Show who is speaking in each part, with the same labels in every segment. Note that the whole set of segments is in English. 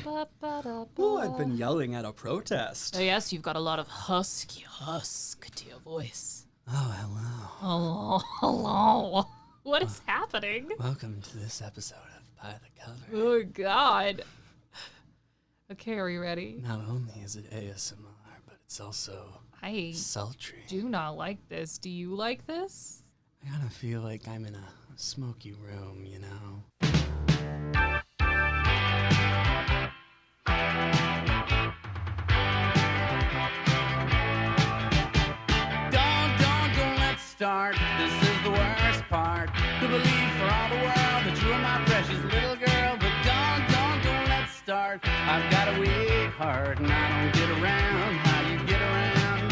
Speaker 1: Ooh, I've been yelling at a protest.
Speaker 2: Oh, yes, you've got a lot of husk to your voice.
Speaker 1: Oh, hello.
Speaker 2: Hello. What is happening?
Speaker 1: Welcome to this episode of By the Cover.
Speaker 2: Oh, God. Okay, are you ready?
Speaker 1: Not only is it ASMR, but it's also sultry.
Speaker 2: Do not like this. Do you like this?
Speaker 1: I kind of feel like I'm in a smoky room, you know?
Speaker 3: Don't let's start. This is the worst part. To believe for all the world that you are my precious little girl. But don't let's start. I've got a weak heart and I don't get around how you get around.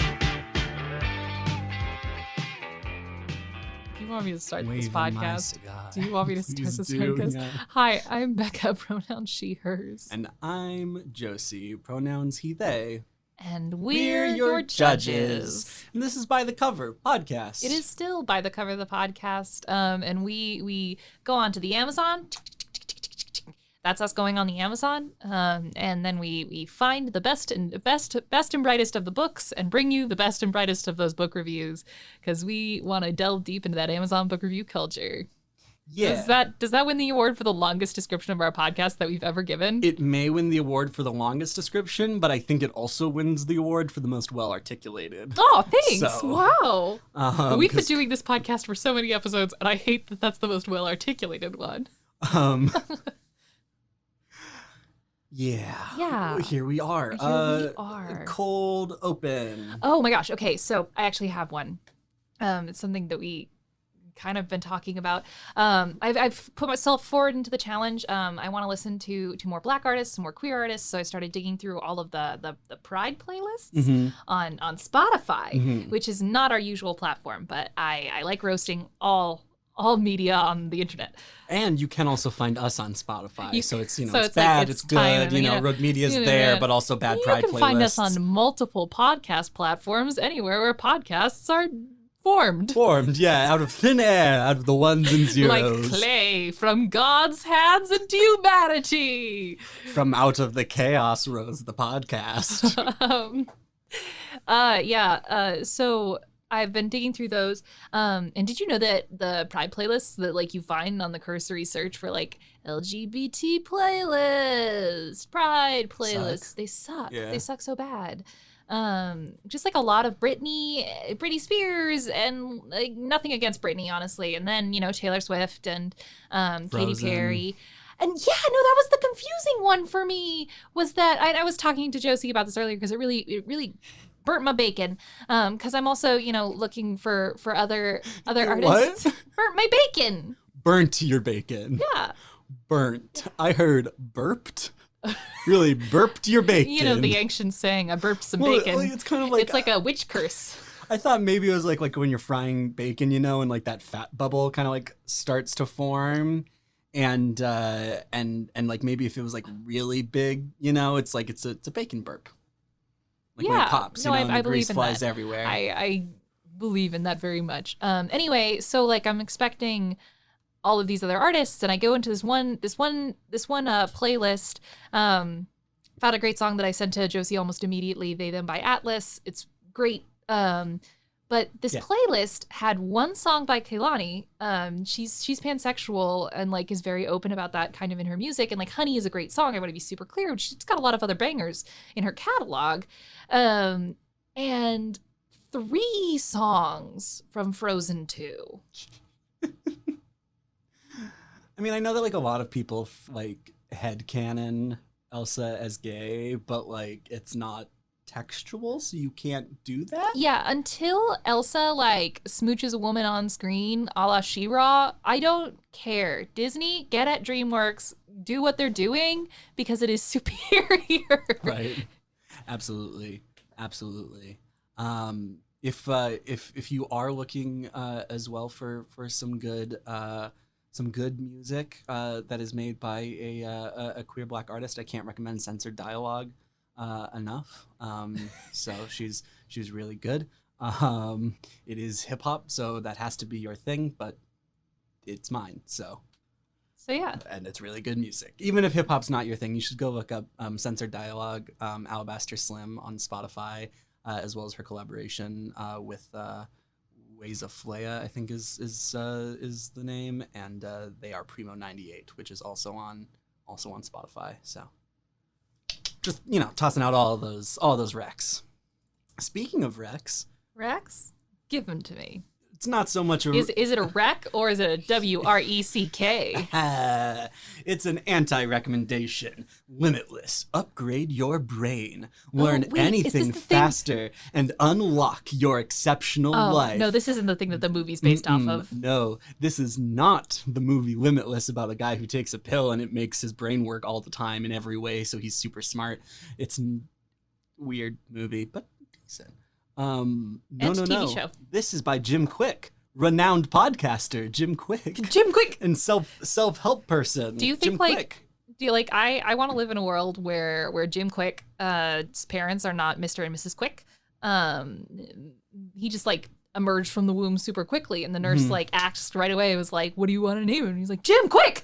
Speaker 2: Do you want me to start this
Speaker 1: Waving my
Speaker 2: podcast?
Speaker 1: cigar.
Speaker 2: Do you want me to start
Speaker 1: Please
Speaker 2: this
Speaker 1: do,
Speaker 2: podcast?
Speaker 1: yeah.
Speaker 2: Hi, I'm Becca, pronoun she, hers.
Speaker 1: And I'm Josie, pronouns he, they.
Speaker 2: And we're your judges.
Speaker 1: And this is By the Cover podcast.
Speaker 2: It is still By the Cover of the podcast. And we go on to the Amazon. That's us going on the Amazon. And then we find the best and brightest of the books and bring you the best and brightest of those book reviews because we want to delve deep into that Amazon book review culture.
Speaker 1: Yeah.
Speaker 2: Does that win the award for the longest description of our podcast that we've ever given?
Speaker 1: It may win the award for the longest description, but I think it also wins the award for the most well-articulated.
Speaker 2: Oh, thanks.
Speaker 1: So,
Speaker 2: wow. We've been doing this podcast for so many episodes, and I hate that that's the most well-articulated one.
Speaker 1: Yeah. Here we are. Cold open.
Speaker 2: Oh my gosh. Okay, so I actually have one. It's something that we kind of been talking about. I've put myself forward into the challenge. I want to listen to more Black artists, more queer artists. So I started digging through all of the Pride playlists on Spotify, which is not our usual platform, but I like roasting all media on the internet.
Speaker 1: And you can also find us on Spotify. So it's, it's
Speaker 2: like
Speaker 1: bad,
Speaker 2: it's
Speaker 1: it's good, Rogue Media's there, but also bad Pride playlists.
Speaker 2: You can find us on multiple podcast platforms, anywhere where podcasts are formed,
Speaker 1: yeah, out of thin air, out of the ones and zeros.
Speaker 2: Like clay from God's hands into humanity.
Speaker 1: From out of the chaos rose the podcast.
Speaker 2: So I've been digging through those. And did you know that the Pride playlists that you find on the cursory search for LGBT playlist, Pride playlists, they suck.
Speaker 1: Yeah.
Speaker 2: They suck so bad. Just a lot of Britney Spears, and nothing against Britney, honestly. And then, Taylor Swift and Katy Perry. And yeah, no, that was the confusing one for me, was that I was talking to Josie about this earlier because it really burnt my bacon. Because I'm also, looking for other artists.
Speaker 1: What?
Speaker 2: Burnt my bacon.
Speaker 1: Burnt your bacon.
Speaker 2: Yeah.
Speaker 1: Burnt. I heard burped. Really burped your bacon.
Speaker 2: The ancient saying, I burped some bacon.
Speaker 1: It's kind of like...
Speaker 2: It's like a witch curse.
Speaker 1: I thought maybe it was like when you're frying bacon, and that fat bubble kind of starts to form. And maybe if it was really big, it's it's a bacon burp. When it pops,
Speaker 2: no,
Speaker 1: and
Speaker 2: I
Speaker 1: the grease
Speaker 2: believe in
Speaker 1: flies
Speaker 2: that.
Speaker 1: everywhere.
Speaker 2: I believe in that very much. Anyway, so I'm expecting all of these other artists, and I go into this one playlist. Found a great song that I sent to Josie almost immediately. They Them by Atlas. It's great. But this playlist had one song by Kehlani. She's pansexual and is very open about that kind of in her music. And Honey is a great song. I want to be super clear. She's got a lot of other bangers in her catalog. And 3 songs from Frozen 2.
Speaker 1: I mean, I know that a lot of people headcanon Elsa as gay, but it's not textual, so you can't do that?
Speaker 2: Yeah, until Elsa smooches a woman on screen a la She-Ra, I don't care. Disney, get at DreamWorks, do what they're doing because it is superior.
Speaker 1: Right. Absolutely. If you are looking as well for some good music that is made by a queer Black artist, I can't recommend Censored Dialogue enough. So she's really good. It is hip hop, so that has to be your thing, but it's mine. So
Speaker 2: So yeah.
Speaker 1: And it's really good music. Even if hip hop's not your thing, you should go look up Censored Dialogue, Alabaster Slim on Spotify, as well as her collaboration with Ways of Flea, I think is the name, and they are Primo 98, which is also on Spotify. So just tossing out all those recs. Speaking of recs,
Speaker 2: give them to me.
Speaker 1: it's not so much a...
Speaker 2: Is it a rec or is it a WRECK?
Speaker 1: It's an anti-recommendation. Limitless. Upgrade your brain. Learn anything faster and unlock your exceptional life.
Speaker 2: No, this isn't the thing that the movie's based off of.
Speaker 1: No, this is not the movie Limitless about a guy who takes a pill and it makes his brain work all the time in every way, so he's super smart. It's a weird movie, but decent. No.
Speaker 2: TV show.
Speaker 1: This is by Jim Quick, renowned podcaster, Jim Quick.
Speaker 2: Jim Quick!
Speaker 1: And self-help person.
Speaker 2: Do you think, I want to live in a world where Jim Quick, his parents are not Mr. and Mrs. Quick. He just, emerged from the womb super quickly, and the nurse, asked right away, was like, what do you want to name him? And he's like, Jim Quick!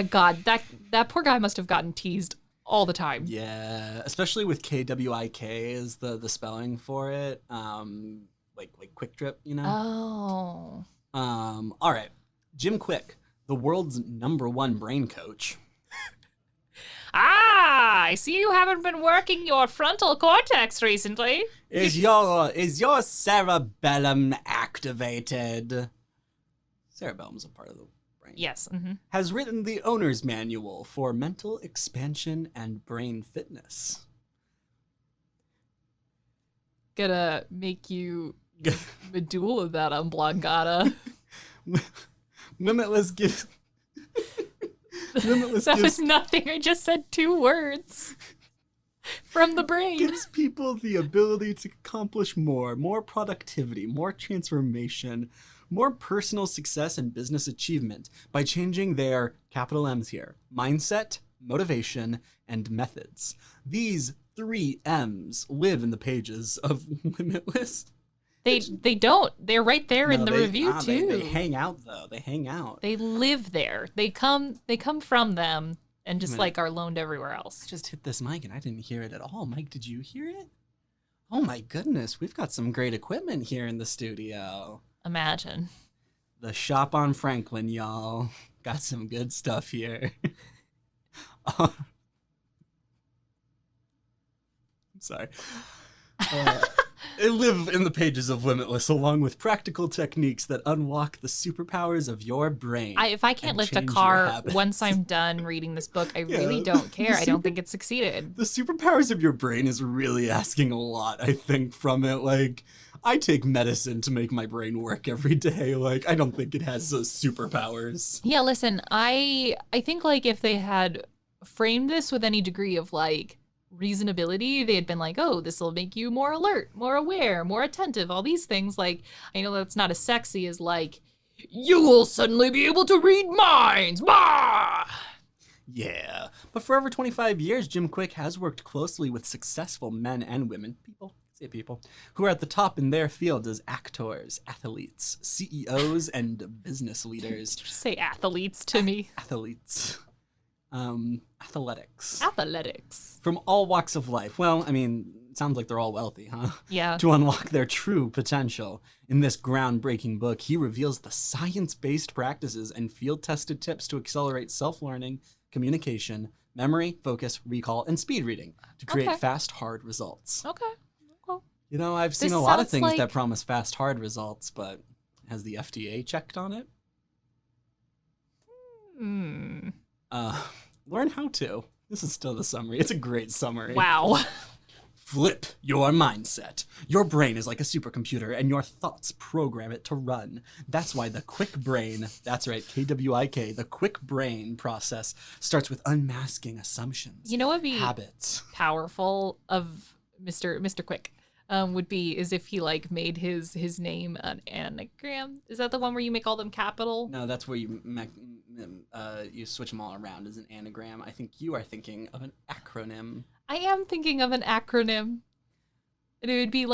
Speaker 2: God, that poor guy must have gotten teased all the time.
Speaker 1: Yeah, especially with KWIK is the spelling for it. Like Quick Trip,
Speaker 2: Oh.
Speaker 1: All right. Jim Quick, the world's #1 brain coach.
Speaker 2: I see you haven't been working your frontal cortex recently.
Speaker 1: Is your cerebellum activated? Cerebellum's a part of the brain.
Speaker 2: Yes. Mm-hmm.
Speaker 1: Has written the owner's manual for mental expansion and brain fitness.
Speaker 2: Gonna make you medulla that oblongata.
Speaker 1: Limitless gives...
Speaker 2: That was nothing. I just said 2 words from the brain.
Speaker 1: Gives people the ability to accomplish more productivity, more transformation, more personal success and business achievement by changing their, capital M's here, mindset, motivation, and methods. These 3 M's live in the pages of Limitless.
Speaker 2: They don't. They're right there in the review too.
Speaker 1: They hang out though. They hang out.
Speaker 2: They live there. They come from them and just are loaned everywhere else.
Speaker 1: I just hit this mic and I didn't hear it at all. Mike, did you hear it? Oh my goodness, we've got some great equipment here in the studio.
Speaker 2: Imagine.
Speaker 1: The shop on Franklin, y'all. Got some good stuff here. I'm sorry. They live in the pages of Limitless along with practical techniques that unlock the superpowers of your brain.
Speaker 2: If I can't lift a car once I'm done reading this book, I really don't care. I don't think it's succeeded.
Speaker 1: The superpowers of your brain is really asking a lot, I think, from it. I take medicine to make my brain work every day. I don't think it has those superpowers.
Speaker 2: Yeah, listen, I think if they had framed this with any degree of reasonability, they had been oh, this will make you more alert, more aware, more attentive, all these things. I know that's not as sexy as you will suddenly be able to read minds. Bah!
Speaker 1: Yeah, but for over 25 years, Jim Quick has worked closely with successful men and women, people, who are at the top in their field as actors, athletes, CEOs, and business leaders.
Speaker 2: Did you say athletes to me?
Speaker 1: Athletes. Athletics. From all walks of life. Well, it sounds like they're all wealthy, huh?
Speaker 2: Yeah.
Speaker 1: To unlock their true potential. In this groundbreaking book, he reveals the science-based practices and field-tested tips to accelerate self-learning, communication, memory, focus, recall, and speed reading to create fast, hard results.
Speaker 2: Okay. Cool.
Speaker 1: I've seen a lot of things that promise fast, hard results, but has the FDA checked on it? Learn how to. This is still the summary. It's a great summary.
Speaker 2: Wow.
Speaker 1: Flip your mindset. Your brain is like a supercomputer, and your thoughts program it to run. That's why the quick brain, that's right, KWIK, the quick brain process starts with unmasking assumptions.
Speaker 2: What'd be
Speaker 1: habits.
Speaker 2: Powerful of Mr. Quick would be is if he made his name an anagram. Is that the one where you make all them capital?
Speaker 1: No, that's where you switch them all around as an anagram. I think you are thinking of an acronym.
Speaker 2: I am thinking of an acronym. And it would be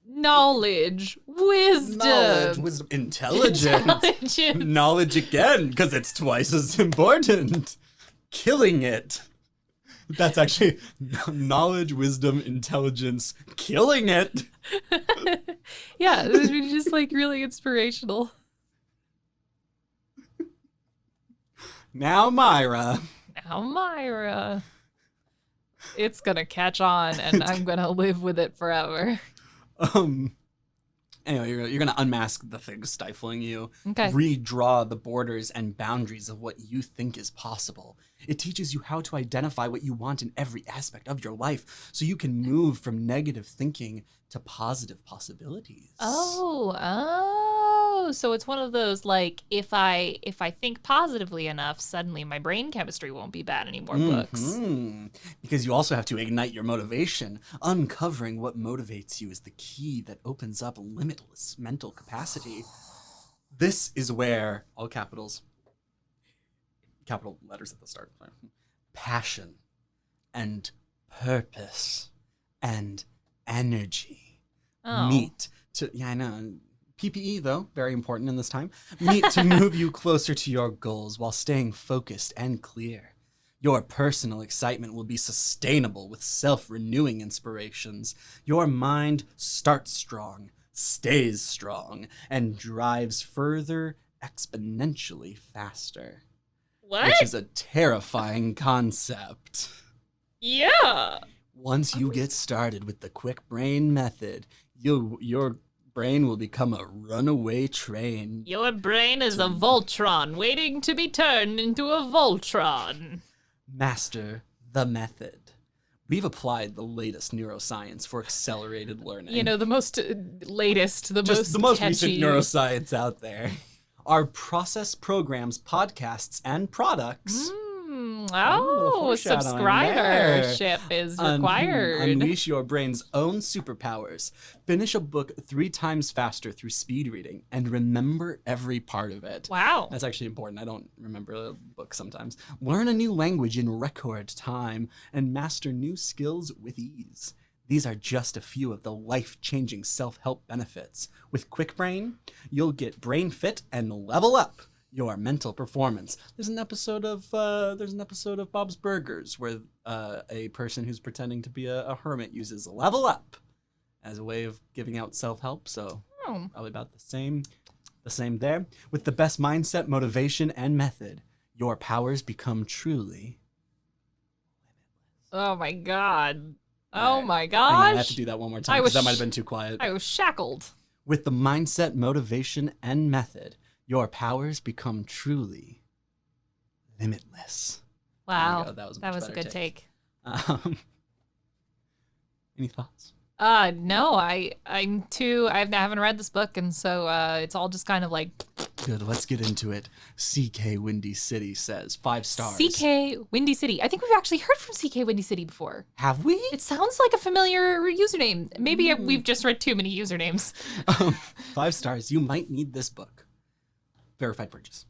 Speaker 2: Knowledge. Wisdom.
Speaker 1: Intelligence.
Speaker 2: Intelligence.
Speaker 1: Knowledge again, because it's twice as important. Killing it. That's actually knowledge, wisdom, intelligence, killing it.
Speaker 2: Yeah, it was just like really inspirational.
Speaker 1: Now Myra.
Speaker 2: Now, Myra. It's gonna catch on, and I'm gonna live with it forever.
Speaker 1: Anyway, you're gonna unmask the things stifling you.
Speaker 2: Okay.
Speaker 1: Redraw the borders and boundaries of what you think is possible. It teaches you how to identify what you want in every aspect of your life, so you can move from negative thinking to positive possibilities.
Speaker 2: So it's one of those, like, if I think positively enough, suddenly my brain chemistry won't be bad anymore. Books.
Speaker 1: Because you also have to ignite your motivation. Uncovering what motivates you is the key that opens up limitless mental capacity. This is where, all capitals, capital letters at the start, passion and purpose and energy meet to, yeah, I know. PPE, though, very important in this time, meet to move you closer to your goals while staying focused and clear. Your personal excitement will be sustainable with self-renewing inspirations. Your mind starts strong, stays strong, and drives further exponentially faster.
Speaker 2: What?
Speaker 1: Which is a terrifying concept.
Speaker 2: Yeah.
Speaker 1: Once you get started with the quick brain method, your brain will become a runaway train.
Speaker 2: Your brain is a Voltron waiting to be turned into a Voltron.
Speaker 1: Master the method. We've applied the latest neuroscience for accelerated learning.
Speaker 2: You know, the most latest, the
Speaker 1: Just
Speaker 2: most
Speaker 1: the most
Speaker 2: catchy.
Speaker 1: recent neuroscience out there. Our process programs, podcasts, and products.
Speaker 2: Oh, subscribership is required.
Speaker 1: Unleash your brain's own superpowers. Finish a book 3 times faster through speed reading and remember every part of it.
Speaker 2: Wow.
Speaker 1: That's actually important. I don't remember a book sometimes. Learn a new language in record time and master new skills with ease. These are just a few of the life-changing self-help benefits. With Quick Brain, you'll get brain fit and level up your mental performance. There's an episode of Bob's Burgers where a person who's pretending to be a hermit uses level up as a way of giving out self-help. So probably about the same there. With the best mindset, motivation, and method, your powers become truly limitless.
Speaker 2: Oh my god. Oh
Speaker 1: Right.
Speaker 2: my
Speaker 1: Hang
Speaker 2: gosh.
Speaker 1: on, I have to do that one more time because that might have been too quiet.
Speaker 2: I was shackled.
Speaker 1: With the mindset, motivation, and method, your powers become truly limitless.
Speaker 2: Wow.
Speaker 1: There we go. That was
Speaker 2: a good take.
Speaker 1: Any thoughts?
Speaker 2: No, I haven't read this book, and so it's all just kind of like
Speaker 1: Good. Let's get into it. CK Windy City says 5 stars.
Speaker 2: CK Windy City. I think we've actually heard from CK Windy City before.
Speaker 1: Have we?
Speaker 2: It sounds like a familiar username. Maybe we've just read too many usernames.
Speaker 1: 5 stars. You might need this book. Verified purchase.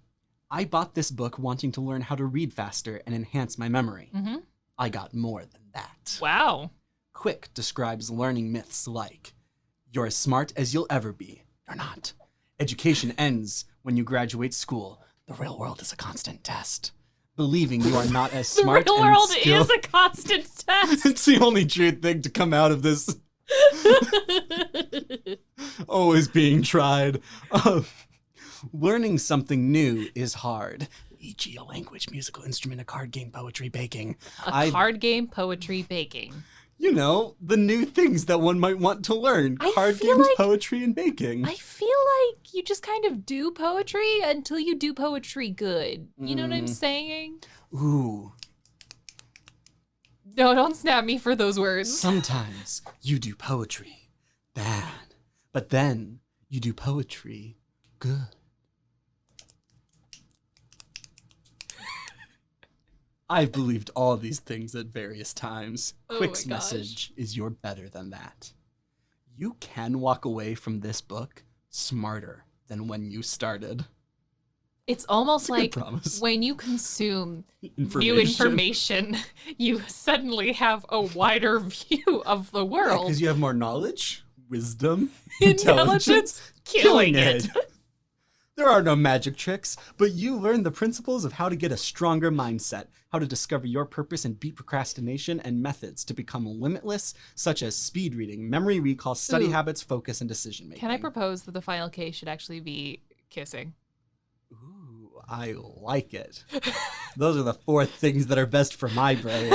Speaker 1: I bought this book wanting to learn how to read faster and enhance my memory.
Speaker 2: Mm-hmm.
Speaker 1: I got more than that.
Speaker 2: Wow.
Speaker 1: Quick describes learning myths like, you're as smart as you'll ever be. You're not. Education ends when you graduate school. The real world is a constant test. Believing you are not as smart
Speaker 2: the real
Speaker 1: and
Speaker 2: world
Speaker 1: skilled.
Speaker 2: is a constant test.
Speaker 1: It's the only true thing to come out of this. Always being tried. Learning something new is hard. E.g. a language, musical instrument, a card game, poetry, baking.
Speaker 2: Card game, poetry, baking.
Speaker 1: You know, the new things that one might want to learn.
Speaker 2: I
Speaker 1: Card
Speaker 2: feel
Speaker 1: games,
Speaker 2: like-
Speaker 1: poetry, and baking.
Speaker 2: I feel like you just kind of do poetry until you do poetry good. You know what I'm saying?
Speaker 1: Ooh.
Speaker 2: No, don't snap me for those words.
Speaker 1: Sometimes you do poetry bad, but then you do poetry good. I've believed all these things at various times.
Speaker 2: Oh
Speaker 1: Quick's
Speaker 2: my gosh.
Speaker 1: message is you're better than that. You can walk away from this book smarter than when you started.
Speaker 2: It's almost
Speaker 1: It's a good
Speaker 2: like
Speaker 1: promise.
Speaker 2: when you consume new information, you suddenly have a wider view of the world.
Speaker 1: Because you have more knowledge, wisdom,
Speaker 2: Intelligence, killing it.
Speaker 1: There are no magic tricks, but you learn the principles of how to get a stronger mindset, how to discover your purpose and beat procrastination, and methods to become limitless, such as speed reading, memory recall, study habits, focus, and decision making.
Speaker 2: Can I propose that the final case should actually be kissing?
Speaker 1: Ooh, I like it. Those are the 4 things that are best for my brain.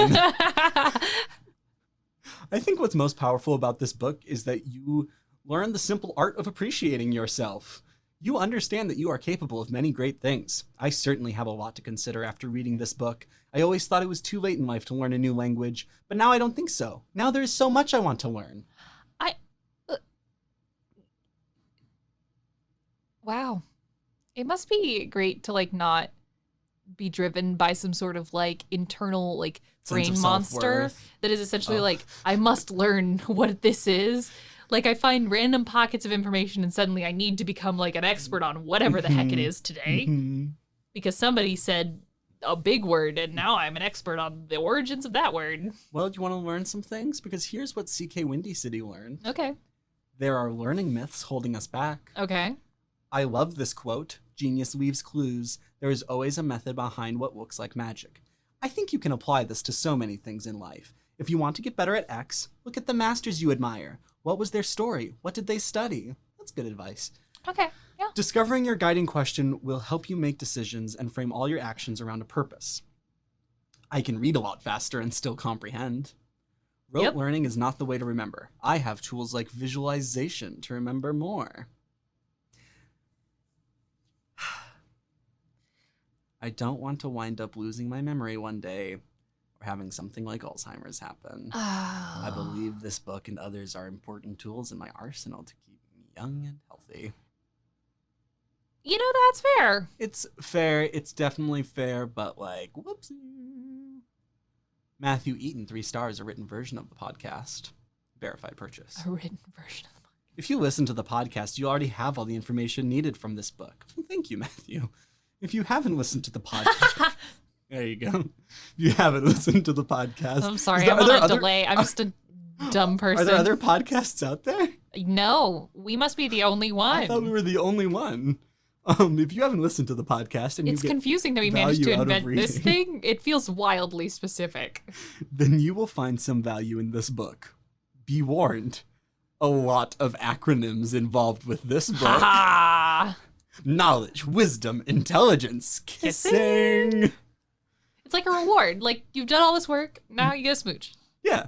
Speaker 1: I think what's most powerful about this book is that you learn the simple art of appreciating yourself. You understand that you are capable of many great things. I certainly have a lot to consider after reading this book. I always thought it was too late in life to learn a new language, but now I don't think so. Now there is so much I want to learn.
Speaker 2: Wow. It must be great to like not be driven by some sort of like internal like brain monster that is essentially like, I must learn what this is. Like I find random pockets of information and suddenly I need to become like an expert on whatever the heck it is today. Because somebody said a big word and now I'm an expert on the origins of that word.
Speaker 1: Well, do you want to learn some things? Because here's what CK Windy City learned.
Speaker 2: Okay.
Speaker 1: There are learning myths holding us back.
Speaker 2: Okay.
Speaker 1: I love this quote. Genius leaves clues. There is always a method behind what looks like magic. I think you can apply this to so many things in life. If you want to get better at X, look at the masters you admire. What was their story? What did they study? That's good advice.
Speaker 2: Okay, yeah.
Speaker 1: Discovering your guiding question will help you make decisions and frame all your actions around a purpose. I can read a lot faster and still comprehend. Rote learning is not the way to remember. I have tools like visualization to remember more. I don't want to wind up losing my memory one day or having something like Alzheimer's happen.
Speaker 2: Oh.
Speaker 1: I believe this book and others are important tools in my arsenal to keep me young and healthy.
Speaker 2: You know, that's fair.
Speaker 1: It's fair. It's definitely fair, but like, whoopsie. Matthew Eaton, 3 stars, a written version of the podcast. Verified purchase.
Speaker 2: A written version of the podcast.
Speaker 1: If you listen to the podcast, you already have all the information needed from this book. Thank you, Matthew. If you haven't listened to the podcast, there you go. If you haven't listened to the podcast.
Speaker 2: I'm sorry, I'm on a delay. I'm just a dumb person.
Speaker 1: Are there other podcasts out there?
Speaker 2: No, we must be the only one.
Speaker 1: I thought we were the only one. If you haven't listened to the podcast and
Speaker 2: it's confusing that we managed to invent this thing. It feels wildly specific.
Speaker 1: Then you will find some value in this book. Be warned. A lot of acronyms involved with this book.
Speaker 2: Ha!
Speaker 1: Knowledge, wisdom, intelligence, kissing.
Speaker 2: It's like a reward. Like, you've done all this work, now you get a smooch.
Speaker 1: Yeah.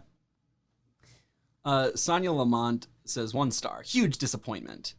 Speaker 1: Sonia Lamont says 1 star. Huge disappointment.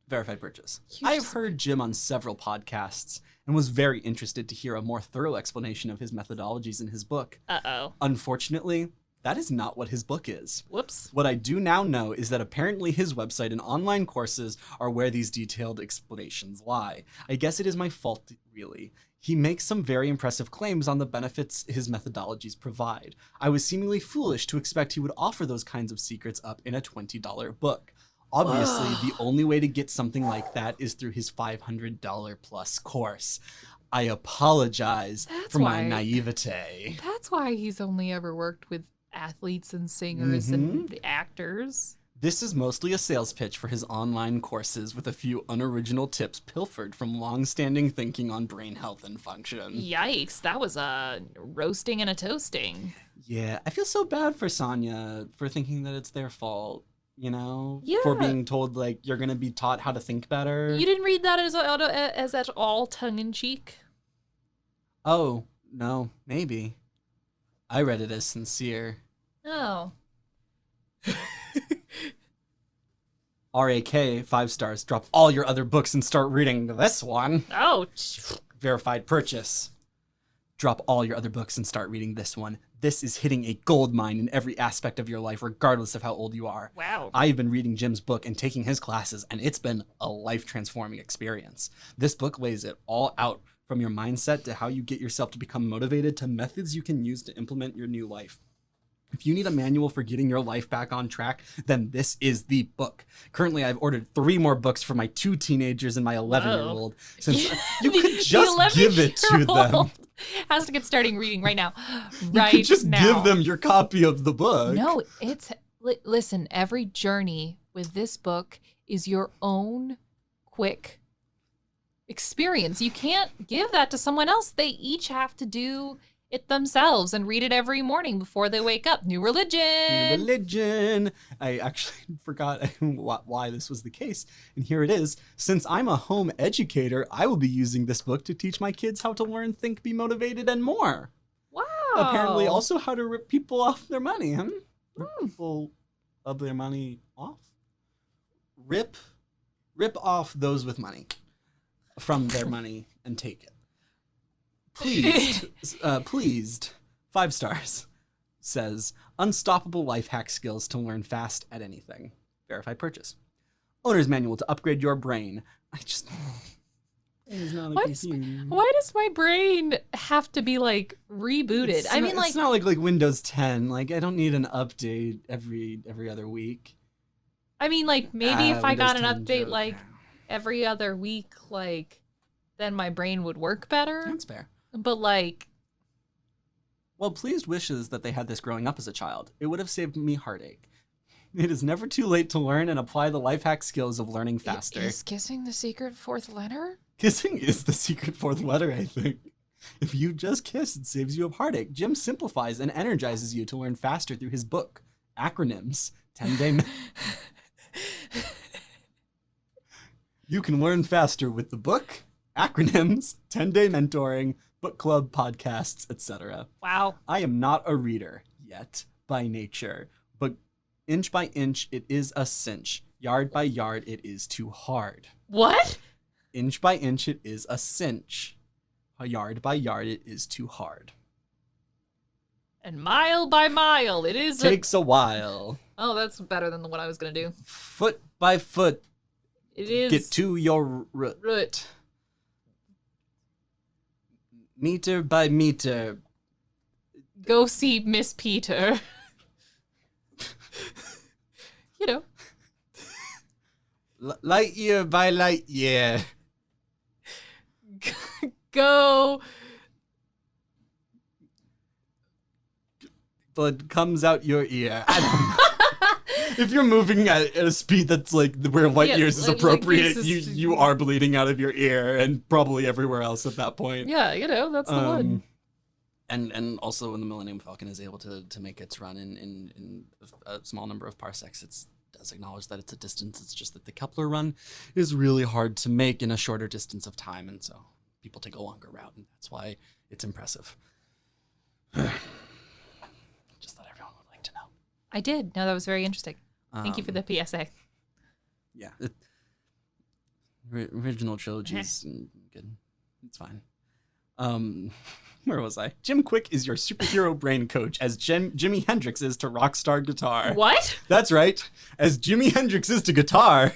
Speaker 1: Verified purchase. I've heard Jim on several podcasts and was very interested to hear a more thorough explanation of his methodologies in his book.
Speaker 2: Uh-oh.
Speaker 1: Unfortunately, that is not what his book is.
Speaker 2: Whoops.
Speaker 1: What I do now know is that apparently his website and online courses are where these detailed explanations lie. I guess it is my fault, really. He makes some very impressive claims on the benefits his methodologies provide. I was seemingly foolish to expect he would offer those kinds of secrets up in a $20 book. Obviously, the only way to get something like that is through his $500 plus course. I apologize for my naivete.
Speaker 2: That's why he's only ever worked with athletes and singers and the actors.
Speaker 1: This is mostly a sales pitch for his online courses with a few unoriginal tips pilfered from long-standing thinking on brain health and function.
Speaker 2: Yikes, that was a roasting and a toasting.
Speaker 1: Yeah, I feel so bad for Sonia for thinking that it's their fault, you know?
Speaker 2: Yeah.
Speaker 1: For being told, like, you're going to be taught how to think better.
Speaker 2: You didn't read that as at all tongue-in-cheek?
Speaker 1: Oh, no, maybe. I read it as sincere.
Speaker 2: Oh.
Speaker 1: RAK, 5 stars. Drop all your other books and start reading this one.
Speaker 2: Oh.
Speaker 1: Verified purchase. Drop all your other books and start reading this one. This is hitting a gold mine in every aspect of your life, regardless of how old you are.
Speaker 2: Wow.
Speaker 1: I've been reading Jim's book and taking his classes, and it's been a life-transforming experience. This book lays it all out, from your mindset to how you get yourself to become motivated to methods you can use to implement your new life. If you need a manual for getting your life back on track, then this is the book. Currently, I've ordered 3 more books for my 2 teenagers and my 11-year-old. Since you could just give it to them.
Speaker 2: Has to get starting reading right now.
Speaker 1: You could just give them your copy of the book.
Speaker 2: No, it's listen. Every journey with this book is your own quick experience. You can't give that to someone else. They each have to do it themselves and read it every morning before they wake up. New religion.
Speaker 1: New religion. I actually forgot why this was the case. And here it is. Since I'm a home educator, I will be using this book to teach my kids how to learn, think, be motivated, and more.
Speaker 2: Wow.
Speaker 1: Apparently also how to rip people off their money, huh? Rip people of their money off? Rip off those with money from their money and take it. Pleased, 5 stars, says, unstoppable life hack skills to learn fast at anything. Verified purchase. Owner's manual to upgrade your brain. It is not a computer.
Speaker 2: Why does my brain have to be like rebooted?
Speaker 1: It's not like Windows 10. Like, I don't need an update every other week.
Speaker 2: I mean, like, maybe if I
Speaker 1: Windows
Speaker 2: got an
Speaker 1: 10
Speaker 2: update
Speaker 1: joke.
Speaker 2: like every other week, like, then my brain would work better.
Speaker 1: That's fair.
Speaker 2: But like,
Speaker 1: Well, Pleased wishes that they had this growing up as a child. It would have saved me heartache. It is never too late to learn and apply the life hack skills of learning faster.
Speaker 2: is kissing the secret 4th letter?
Speaker 1: Kissing is the secret 4th letter, I think. If you just kiss, it saves you of heartache. Jim simplifies and energizes you to learn faster through his book. Acronyms. 10-day... You can learn faster with the book, acronyms, 10-day mentoring, book club, podcasts, etc.
Speaker 2: Wow.
Speaker 1: I am not a reader yet by nature, but inch by inch it is a cinch. Yard by yard it is too hard.
Speaker 2: What?
Speaker 1: Inch by inch it is a cinch. Yard by yard it is too hard.
Speaker 2: And mile by mile it is
Speaker 1: Takes a while.
Speaker 2: Oh, that's better than what I was going to do.
Speaker 1: Foot by foot
Speaker 2: It is
Speaker 1: get to your root.
Speaker 2: root.
Speaker 1: Meter by meter.
Speaker 2: Go see Miss Peter. You know.
Speaker 1: Light year by light year.
Speaker 2: Go.
Speaker 1: Blood comes out your ear. I don't know. If you're moving at a speed that's like where light years is
Speaker 2: like
Speaker 1: appropriate,
Speaker 2: this is-
Speaker 1: you are bleeding out of your ear and probably everywhere else at that point.
Speaker 2: Yeah, you know, that's the one.
Speaker 1: And also when the Millennium Falcon is able to make its run in a small number of parsecs, it does acknowledge that it's a distance. It's just that the Kepler run is really hard to make in a shorter distance of time, and so people take a longer route, and that's why it's impressive. Just thought everyone would like to know.
Speaker 2: I did. No, that was very interesting. Thank you for the PSA.
Speaker 1: Yeah. Original trilogy's good. It's fine. Where was I? Jim Quick is your superhero brain coach, as Jimi Hendrix is to rockstar guitar.
Speaker 2: What?
Speaker 1: That's right. As Jimi Hendrix is to guitar,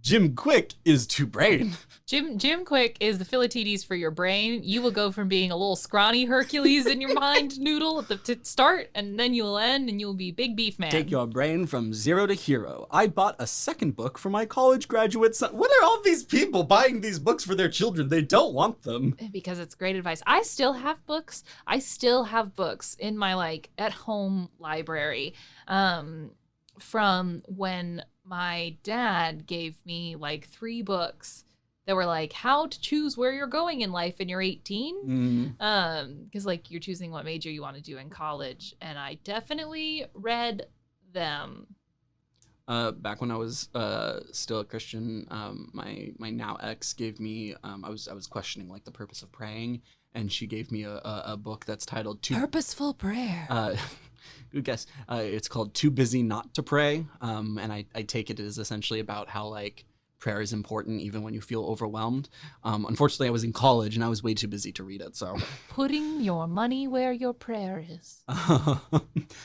Speaker 1: Jim Quick is to brain.
Speaker 2: Jim Quick is the Philatides for your brain. You will go from being a little scrawny Hercules in your mind noodle at the start, and then you'll end and you'll be big beef man.
Speaker 1: Take your brain from zero to hero. I bought a second book for my college graduate son. What are all these people buying these books for their children? They don't want them.
Speaker 2: Because it's great advice. I still have books. I still have books in my like at home library from when my dad gave me like 3 books that were like how to choose where you're going in life and you're 18. Because like you're choosing what major you want to do in college, and I definitely read them.
Speaker 1: Back when I was still a Christian, my now ex gave me I was questioning like the purpose of praying, and she gave me a book that's titled
Speaker 2: Purposeful Prayer.
Speaker 1: Good guess. It's called Too Busy Not to Pray, and I take it as essentially about how like prayer is important even when you feel overwhelmed. Unfortunately, I was in college and I was way too busy to read it, so.
Speaker 2: Putting your money where your prayer is.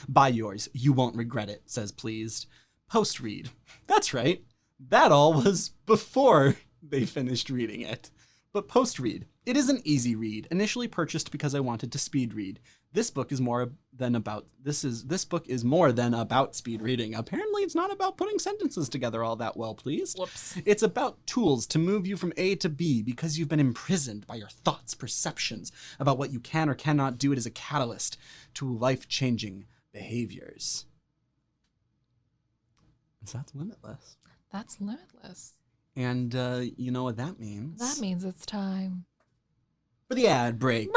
Speaker 1: Buy yours. You won't regret it, says Pleased. Post-read. That's right. That all was before they finished reading it. But post-read. It is an easy read, initially purchased because I wanted to speed read. This book is more than about speed reading. Apparently it's not about putting sentences together all that well, please.
Speaker 2: Whoops.
Speaker 1: It's about tools to move you from A to B because you've been imprisoned by your thoughts, perceptions about what you can or cannot do. It is a catalyst to life-changing behaviors. So that's limitless.
Speaker 2: That's limitless.
Speaker 1: And you know what that means?
Speaker 2: That means it's time
Speaker 1: for the ad break.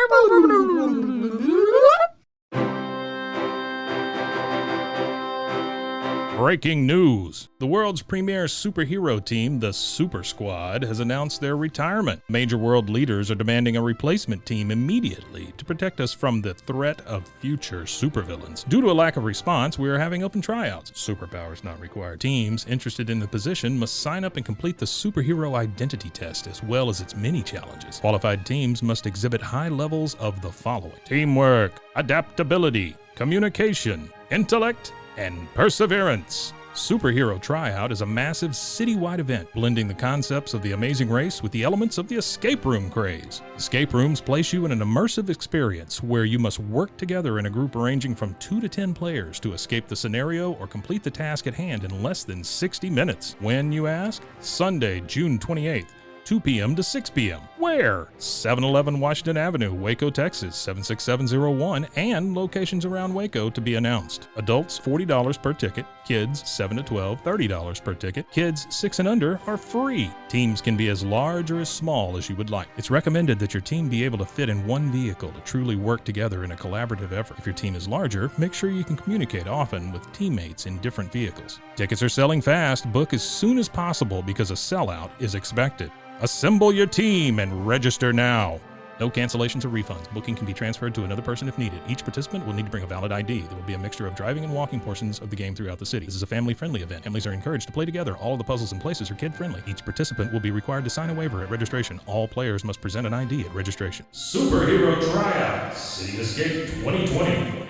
Speaker 4: Breaking news. The world's premier superhero team, the Super Squad, has announced their retirement. Major world leaders are demanding a replacement team immediately to protect us from the threat of future supervillains. Due to a lack of response, we are having open tryouts. Superpowers not required. Teams interested in the position must sign up and complete the superhero identity test as well as its mini challenges. Qualified teams must exhibit high levels of the following: teamwork, adaptability, communication, intellect, and perseverance. Superhero Tryout is a massive citywide event blending the concepts of the Amazing Race with the elements of the escape room craze. Escape rooms place you in an immersive experience where you must work together in a group ranging from 2 to 10 players to escape the scenario or complete the task at hand in less than 60 minutes. When, you ask? Sunday, June 28th. 2 p.m. to 6 p.m. Where? 711 Washington Avenue, Waco, Texas, 76701, and locations around Waco to be announced. Adults, $40 per ticket. Kids, 7 to 12, $30 per ticket. Kids 6 and under are free. Teams can be as large or as small as you would like. It's recommended that your team be able to fit in one vehicle to truly work together in a collaborative effort. If your team is larger, make sure you can communicate often with teammates in different vehicles. Tickets are selling fast. Book as soon as possible because a sellout is expected. Assemble your team and register now. No cancellations or refunds. Booking can be transferred to another person if needed. Each participant will need to bring a valid ID. There will be a mixture of driving and walking portions of the game throughout the city. This is a family-friendly event. Families are encouraged to play together. All of the puzzles and places are kid-friendly. Each participant will be required to sign a waiver at registration. All players must present an ID at registration. Superhero Tryout City Escape 2020.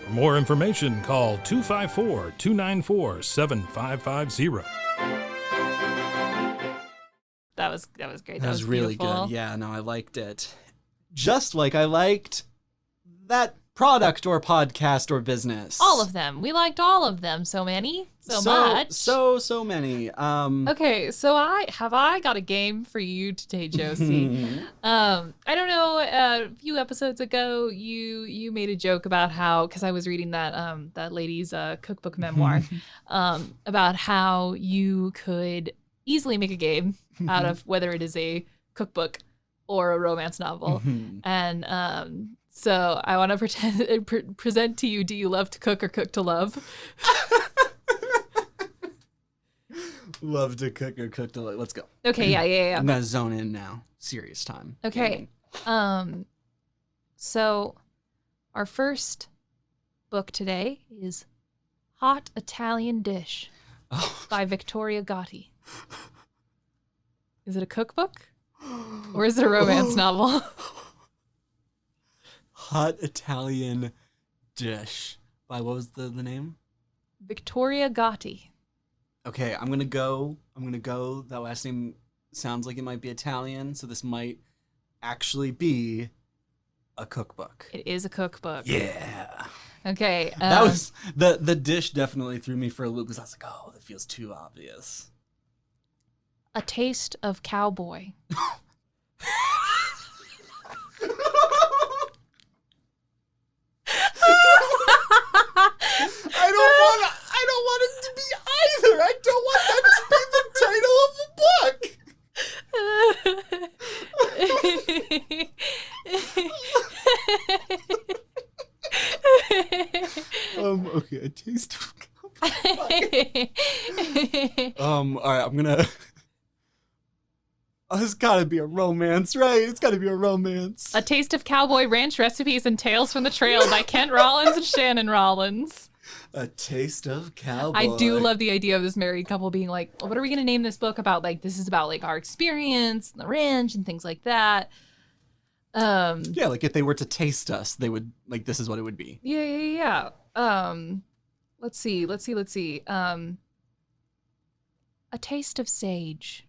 Speaker 4: For more information, call 254-294-7550.
Speaker 2: That was great.
Speaker 1: That was really
Speaker 2: beautiful.
Speaker 1: good. Yeah, no, I liked it. Just like I liked that product or podcast or business.
Speaker 2: All of them. We liked all of them. So many. So much.
Speaker 1: So many.
Speaker 2: Okay, so I got a game for you today, Josie. I don't know. A few episodes ago, you made a joke about how, because I was reading that lady's cookbook memoir, about how you could easily make a game out of whether it is a cookbook or a romance novel. And so I want to present to you, do you love to cook or cook to love?
Speaker 1: Love to cook or cook to love. Let's go.
Speaker 2: Okay, yeah.
Speaker 1: I'm going to zone in now. Serious time.
Speaker 2: Okay. So our first book today is Hot Italian Dish by Victoria Gotti. Is it a cookbook or is it a romance novel?
Speaker 1: Hot Italian Dish by, what was the name?
Speaker 2: Victoria Gotti.
Speaker 1: Okay, I'm gonna go. That last name sounds like it might be Italian, so this might actually be a cookbook.
Speaker 2: It is a cookbook.
Speaker 1: Yeah.
Speaker 2: Okay.
Speaker 1: That was the dish definitely threw me for a loop because I was like, oh, that feels too obvious.
Speaker 2: A Taste of Cowboy.
Speaker 1: I don't want it to be either. I don't want that to be the title of a book. Okay, A Taste of Cowboy. All right, I'm gonna. Oh, it's gotta be a romance, right? It's gotta be a romance.
Speaker 2: A Taste of Cowboy Ranch Recipes and Tales from the Trail by Kent Rollins and Shannon Rollins.
Speaker 1: A Taste of Cowboy.
Speaker 2: I do love the idea of this married couple being like, well, what are we going to name this book about? Like, this is about like our experience in the ranch and things like that.
Speaker 1: Yeah, like if they were to taste us, they would, like, this is what it would be.
Speaker 2: Yeah. Let's see. A Taste of Sage.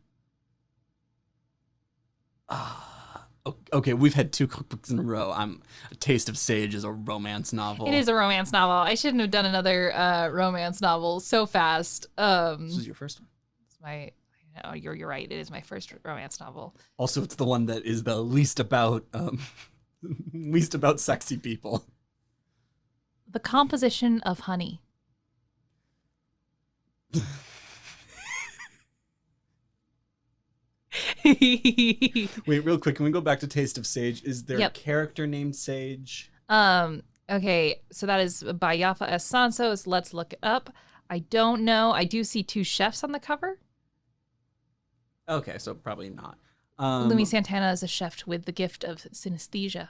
Speaker 1: Okay, we've had 2 cookbooks in a row. A Taste of Sage is a romance novel.
Speaker 2: It is a romance novel. I shouldn't have done another romance novel so fast.
Speaker 1: This is your first one?
Speaker 2: Oh, you're right. It is my first romance novel.
Speaker 1: Also, it's the one that is the least about sexy people.
Speaker 2: The Composition of Honey.
Speaker 1: Wait, real quick, can we go back to Taste of Sage? Is there
Speaker 2: Yep.
Speaker 1: a character named Sage?
Speaker 2: Okay, so that is by Yafa S. Santos. Let's look it up. I don't know. I do see 2 chefs on the cover.
Speaker 1: Okay, so probably not.
Speaker 2: Louis Santana is a chef with the gift of synesthesia.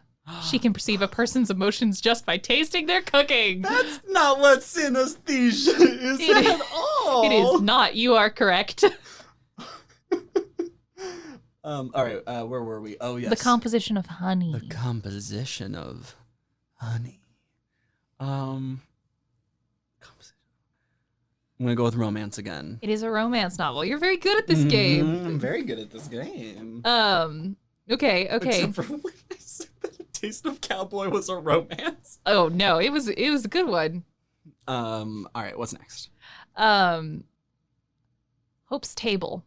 Speaker 2: She can perceive a person's emotions just by tasting their cooking.
Speaker 1: That's not what synesthesia is
Speaker 2: It
Speaker 1: at all.
Speaker 2: It is not. You are correct.
Speaker 1: All right, where were we? Oh, yes.
Speaker 2: The composition of honey.
Speaker 1: The composition of honey. Composition. I'm gonna go with romance again.
Speaker 2: It is a romance novel. You're very good at this game.
Speaker 1: I'm very good at this game.
Speaker 2: Okay.
Speaker 1: Except for when I said that A Taste of Cowboy was a romance.
Speaker 2: Oh no, it was a good one.
Speaker 1: All right, what's next?
Speaker 2: Hope's Table.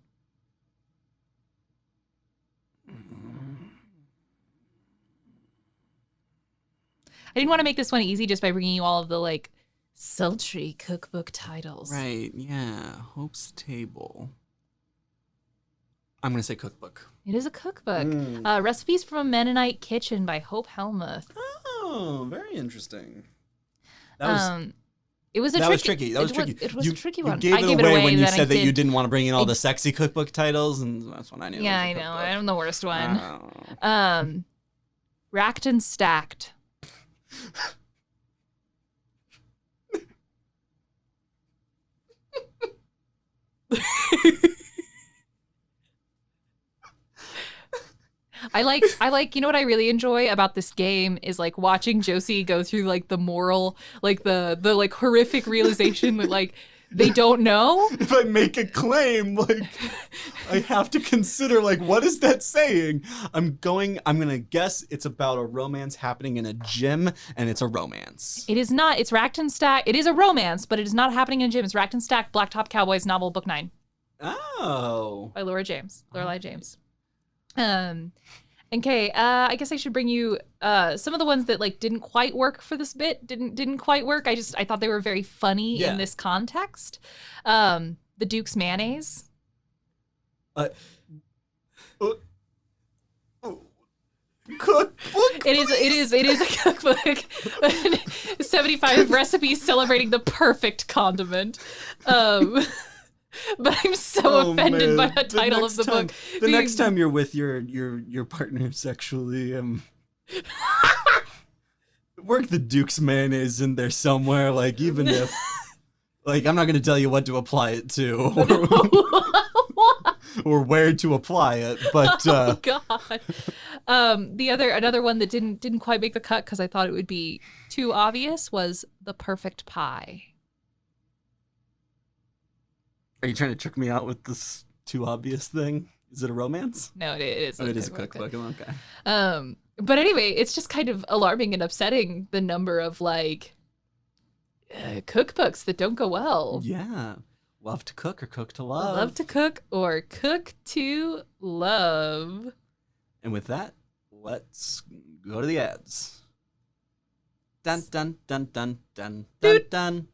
Speaker 2: I didn't want to make this one easy just by bringing you all of the like sultry cookbook titles.
Speaker 1: Right, yeah. Hope's Table. I'm gonna say cookbook.
Speaker 2: It is a cookbook. Recipes from a Mennonite Kitchen by Hope Helmuth.
Speaker 1: Oh, very interesting. That was
Speaker 2: It was
Speaker 1: tricky. That was tricky.
Speaker 2: It was a tricky one.
Speaker 1: You gave
Speaker 2: I
Speaker 1: it
Speaker 2: gave
Speaker 1: away when you
Speaker 2: then I
Speaker 1: said that
Speaker 2: did-
Speaker 1: you didn't want to bring in all the sexy cookbook titles, and that's when I knew.
Speaker 2: Yeah,
Speaker 1: it was a
Speaker 2: I know.
Speaker 1: cookbook.
Speaker 2: I'm the worst one.
Speaker 1: Oh.
Speaker 2: Racked and Stacked. I like, you know what I really enjoy about this game is like watching Josie go through like the moral, like the like horrific realization that like they don't know.
Speaker 1: If I make a claim, like I have to consider like what is that saying? I'm gonna guess it's about a romance happening in a gym, and it's a romance.
Speaker 2: It is not. It's Racked and Stacked. It is a romance, but it is not happening in a gym. It's Racked and Stacked, Blacktop Cowboys novel, book 9
Speaker 1: Oh.
Speaker 2: by Lorelei James. Okay, I guess I should bring you some of the ones that like didn't quite work for this bit. Didn't quite work. I thought they were very funny in this context. The Duke's Mayonnaise.
Speaker 1: Cookbook.
Speaker 2: It is a cookbook. 75 recipes celebrating the perfect condiment. But I'm so offended by the title of the book.
Speaker 1: The next time you're with your partner sexually, work the Duke's Mayonnaise in there somewhere. Like even if, like I'm not gonna tell you what to apply it to or where to apply it, but
Speaker 2: oh god. Another one that didn't quite make the cut because I thought it would be too obvious was The Perfect Pie.
Speaker 1: Are you trying to trick me out with this too obvious thing? Is it a romance?
Speaker 2: No, it is.
Speaker 1: Oh, it is a cookbook. Okay.
Speaker 2: But anyway, it's just kind of alarming and upsetting the number of like cookbooks that don't go well.
Speaker 1: Yeah. Love to cook or cook to love.
Speaker 2: Love to cook or cook to love.
Speaker 1: And with that, let's go to the ads. Dun dun dun dun dun dun dun.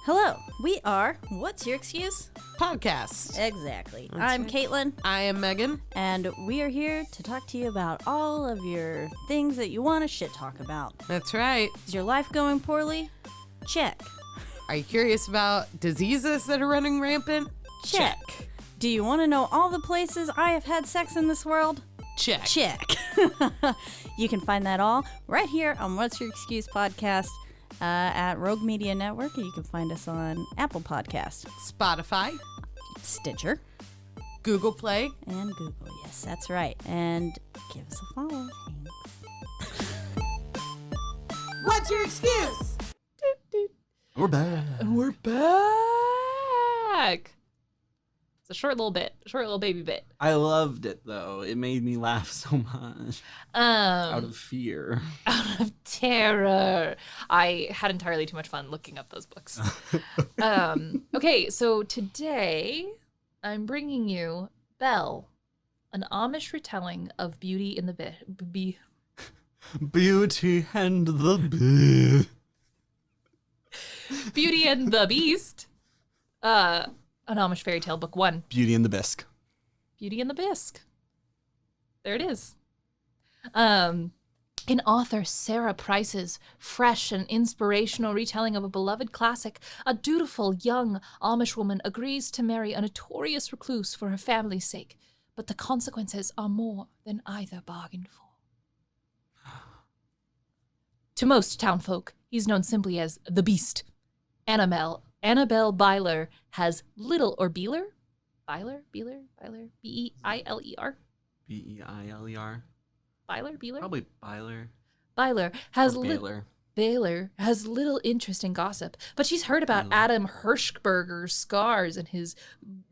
Speaker 5: Hello, we are What's Your Excuse?
Speaker 6: Podcast.
Speaker 5: Exactly.
Speaker 6: That's
Speaker 5: I'm
Speaker 6: right.
Speaker 5: Caitlin,
Speaker 6: I am Megan.
Speaker 5: and we are here to talk to you about all of your things that you want to shit talk about.
Speaker 6: That's right.
Speaker 5: Is your life going poorly? Check.
Speaker 6: Are you curious about diseases that are running rampant?
Speaker 5: Check. Do you want to know all the places I have had sex in this world?
Speaker 6: Check.
Speaker 5: Check. You can find that all right here on What's Your Excuse podcast at Rogue Media Network. You can find us on Apple Podcast,
Speaker 6: Spotify,
Speaker 5: Stitcher,
Speaker 6: Google Play.
Speaker 5: and Google. Yes, that's right. And give us a follow. Thanks.
Speaker 6: What's your excuse?
Speaker 1: We're back.
Speaker 2: And we're back. It's a short little baby bit.
Speaker 1: I loved it though. It made me laugh so much. Out of fear.
Speaker 2: Out of terror. I had entirely too much fun looking up those books. Okay, so today I'm bringing you Belle, an Amish retelling of Beauty and the Beast.
Speaker 1: Beauty and the Beast.
Speaker 2: Beauty and the Beast. An Amish fairy tale, book 1.
Speaker 1: Beauty and the Bisque.
Speaker 2: Beauty and the Bisque. There it is. In author Sarah Price's fresh and inspirational retelling of a beloved classic, a dutiful young Amish woman agrees to marry a notorious recluse for her family's sake, but the consequences are more than either bargained for. To most townfolk, he's known simply as the Beast. Annabelle Beiler has little, or Beiler? Beiler? B-E-I-L-E-R?
Speaker 1: B-E-I-L-E-R.
Speaker 2: Beiler?
Speaker 1: Probably Byler.
Speaker 2: Beiler has
Speaker 1: Baylor.
Speaker 2: little interest in gossip, but she's heard about Adam Hirschberger's scars and his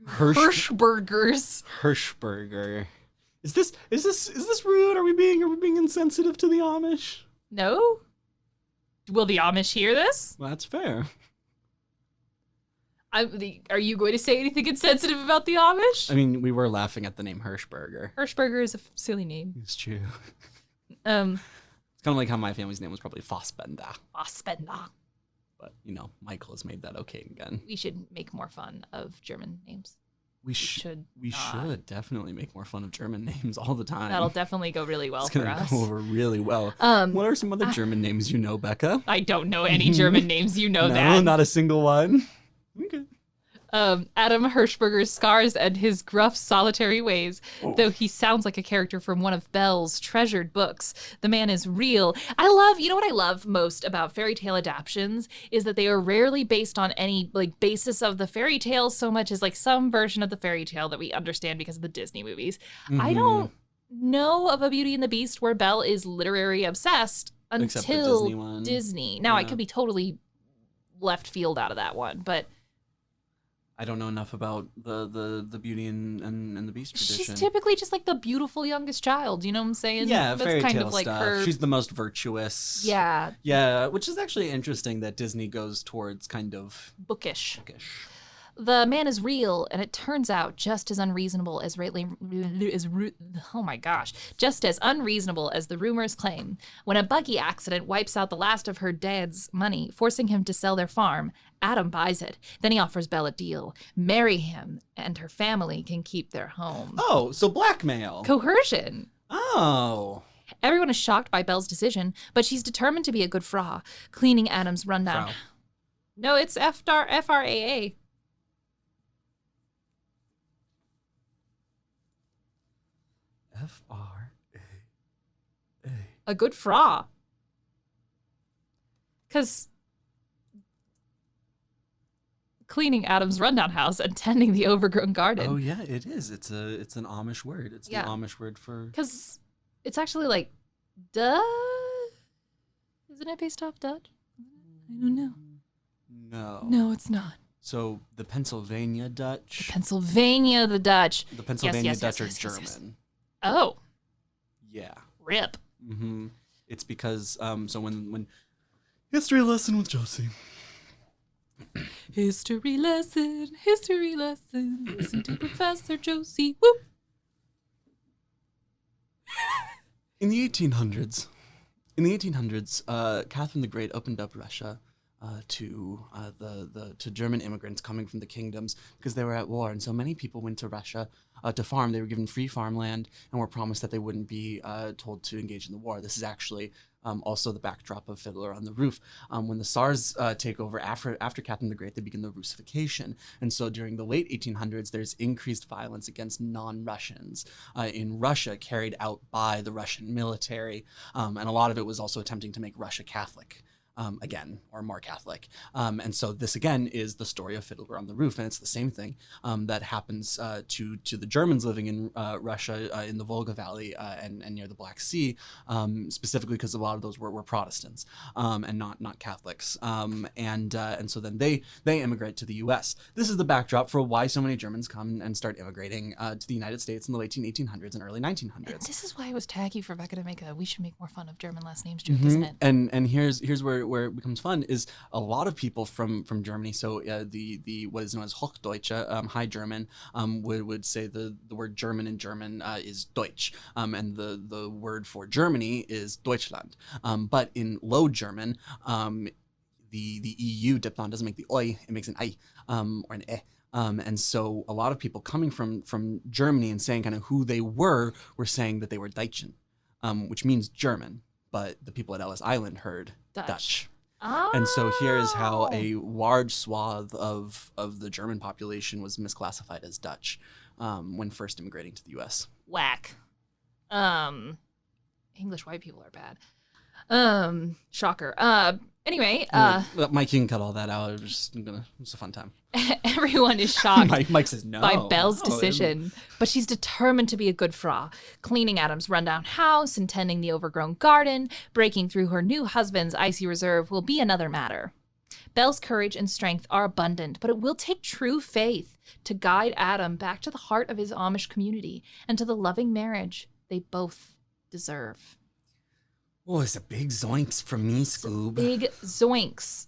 Speaker 2: Hirschbergers.
Speaker 1: Hirschberger. Is this rude? Are we being insensitive to the Amish?
Speaker 2: No? Will the Amish hear this?
Speaker 1: Well, that's fair.
Speaker 2: Are you going to say anything insensitive about the Amish?
Speaker 1: I mean, we were laughing at the name Hirschberger.
Speaker 2: Hirschberger is a silly name.
Speaker 1: It's true.
Speaker 2: It's
Speaker 1: It's kind of like how my family's name was probably Fassbender.
Speaker 2: Fassbender.
Speaker 1: But, Michael has made that okay again.
Speaker 2: We should make more fun of German names.
Speaker 1: We should definitely make more fun of German names all the time.
Speaker 2: That'll definitely go really well
Speaker 1: it's
Speaker 2: for
Speaker 1: gonna
Speaker 2: us.
Speaker 1: go over really well. What are some other German names you know, Becca?
Speaker 2: I don't know any German names. You know
Speaker 1: No,
Speaker 2: that.
Speaker 1: not a single one. Okay.
Speaker 2: Adam Hirschberger's scars and his gruff, solitary ways. Though he sounds like a character from one of Belle's treasured books, the man is real. You know what I love most about fairy tale adaptions is that they are rarely based on any basis of the fairy tale so much as some version of the fairy tale that we understand because of the Disney movies.
Speaker 1: Mm-hmm.
Speaker 2: I don't know of a Beauty and the Beast where Belle is literary obsessed
Speaker 1: Except the
Speaker 2: until
Speaker 1: Disney one.
Speaker 2: Disney. Now, I
Speaker 1: Yeah.
Speaker 2: could be totally left field out of that one, but
Speaker 1: I don't know enough about the Beauty and the Beast tradition.
Speaker 2: she's typically just the beautiful youngest child. You know what I'm saying?
Speaker 1: Yeah,
Speaker 2: That's
Speaker 1: fairy
Speaker 2: kind
Speaker 1: tale
Speaker 2: of like
Speaker 1: stuff.
Speaker 2: her.
Speaker 1: She's the most virtuous.
Speaker 2: Yeah,
Speaker 1: Yeah, which is actually interesting that Disney goes towards kind of
Speaker 2: bookish.
Speaker 1: bookish.
Speaker 2: The man is real, and it turns out just as unreasonable as just as unreasonable as the rumors claim. When a buggy accident wipes out the last of her dad's money, forcing him to sell their farm, Adam buys it. Then he offers Belle a deal: marry him, and her family can keep their home.
Speaker 1: Oh, so blackmail.
Speaker 2: Coercion.
Speaker 1: Oh.
Speaker 2: Everyone is shocked by Belle's decision, but she's determined to be a good Fra, cleaning Adam's rundown.
Speaker 1: Frau.
Speaker 2: No, it's F-R-A-A.
Speaker 1: F-R-A-A.
Speaker 2: A good Fra. Because cleaning Adam's rundown house and tending the overgrown garden.
Speaker 1: Oh yeah, it is. It's an Amish word. It's
Speaker 2: Yeah.
Speaker 1: the Amish word for.
Speaker 2: Because it's actually duh? Isn't it based off Dutch? I don't know.
Speaker 1: No.
Speaker 2: No, it's not.
Speaker 1: So the Pennsylvania Dutch.
Speaker 2: Pennsylvania, the Dutch.
Speaker 1: The Pennsylvania
Speaker 2: yes,
Speaker 1: Dutch
Speaker 2: yes,
Speaker 1: are
Speaker 2: yes, yes.
Speaker 1: German.
Speaker 2: Oh,
Speaker 1: Yeah.
Speaker 2: rip.
Speaker 1: Mm-hmm. It's because so when history lesson with Josie.
Speaker 2: History lesson. Listen to Professor Josie. Whoop.
Speaker 1: In the 1800s, Catherine the Great opened up Russia to German immigrants coming from the kingdoms because they were at war, and so many people went to Russia to farm. They were given free farmland and were promised that they wouldn't be told to engage in the war. This is actually also the backdrop of Fiddler on the Roof. When the Tsars take over after Catherine the Great, they begin the Russification. And so during the late 1800s, there's increased violence against non-Russians in Russia, carried out by the Russian military. And a lot of it was also attempting to make Russia Catholic. Again, or more Catholic. And so this, again, is the story of Fiddler on the Roof. And it's the same thing that happens to the Germans living in Russia in the Volga Valley and near the Black Sea, specifically because a lot of those were Protestants and not Catholics. And so then they immigrate to the U.S. This is the backdrop for why so many Germans come and start immigrating to the United States in the late 1800s and early 1900s.
Speaker 2: This is why it was tacky for Becca to make a "we should make more fun of German last names" joke, isn't it?
Speaker 1: And here's where it becomes fun is a lot of people from Germany. So the what is known as Hochdeutsche, High German, would say the word German in German is Deutsch, and the word for Germany is Deutschland. But in Low German, the EU diphthong doesn't make the oi, it makes an I or an e. And so a lot of people coming from Germany and saying kind of who they were saying that they were Deutschen, which means German. But the people at Ellis Island heard Dutch.
Speaker 2: Oh.
Speaker 1: And so here's how a large swath of the German population was misclassified as Dutch when first immigrating to the U.S.
Speaker 2: Whack. English white people are bad. Shocker. Anyway,
Speaker 1: Mike, you can cut all that out. It's a fun time.
Speaker 2: everyone is shocked
Speaker 1: Mike says no.
Speaker 2: by Belle's
Speaker 1: No.
Speaker 2: decision, but she's determined to be a good Frau, cleaning Adam's rundown house and tending the overgrown garden. Breaking through her new husband's icy reserve will be another matter. Belle's courage and strength are abundant, but it will take true faith to guide Adam back to the heart of his Amish community and to the loving marriage they both deserve.
Speaker 1: Oh, it's a big zoinks from me, Scoob.
Speaker 2: Big zoinks.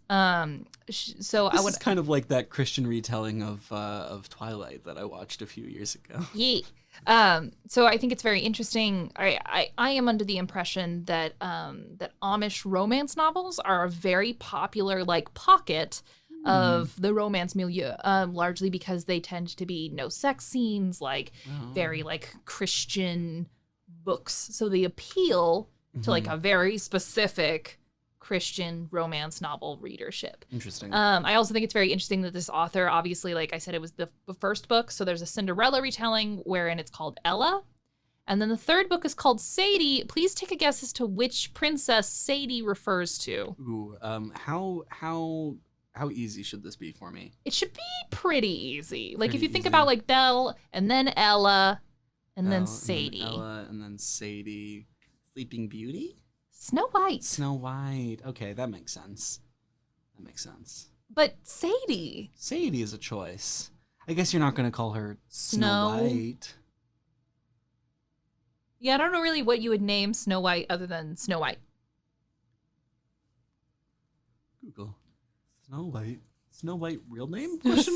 Speaker 2: So
Speaker 1: This
Speaker 2: I would
Speaker 1: is kind of like that Christian retelling of Twilight that I watched a few years ago.
Speaker 2: Yeah. So I think it's very interesting. I am under the impression that that Amish romance novels are a very popular pocket of the romance milieu, largely because they tend to be no sex scenes, very Christian books. So they appeal to a very specific Christian romance novel readership.
Speaker 1: Interesting.
Speaker 2: I also think it's very interesting that this author, obviously, like I said, it was the first book. So there's a Cinderella retelling wherein it's called Ella. And then the third book is called Sadie. Please take a guess as to which princess Sadie refers to.
Speaker 1: Ooh, how easy should this be for me?
Speaker 2: It should be pretty easy. Like if
Speaker 1: Pretty
Speaker 2: you think
Speaker 1: easy.
Speaker 2: about Belle and then Ella and then
Speaker 1: Belle,
Speaker 2: Sadie.
Speaker 1: And then Ella, and then Sadie. Sleeping Beauty?
Speaker 2: Snow White.
Speaker 1: Snow White. Okay, that makes sense.
Speaker 2: But Sadie.
Speaker 1: Sadie is a choice. I guess you're not going to call her
Speaker 2: Snow.
Speaker 1: Snow White.
Speaker 2: Yeah, I don't know really what you would name Snow White other than Snow White.
Speaker 1: Google. Snow White. Snow White real name?
Speaker 2: What is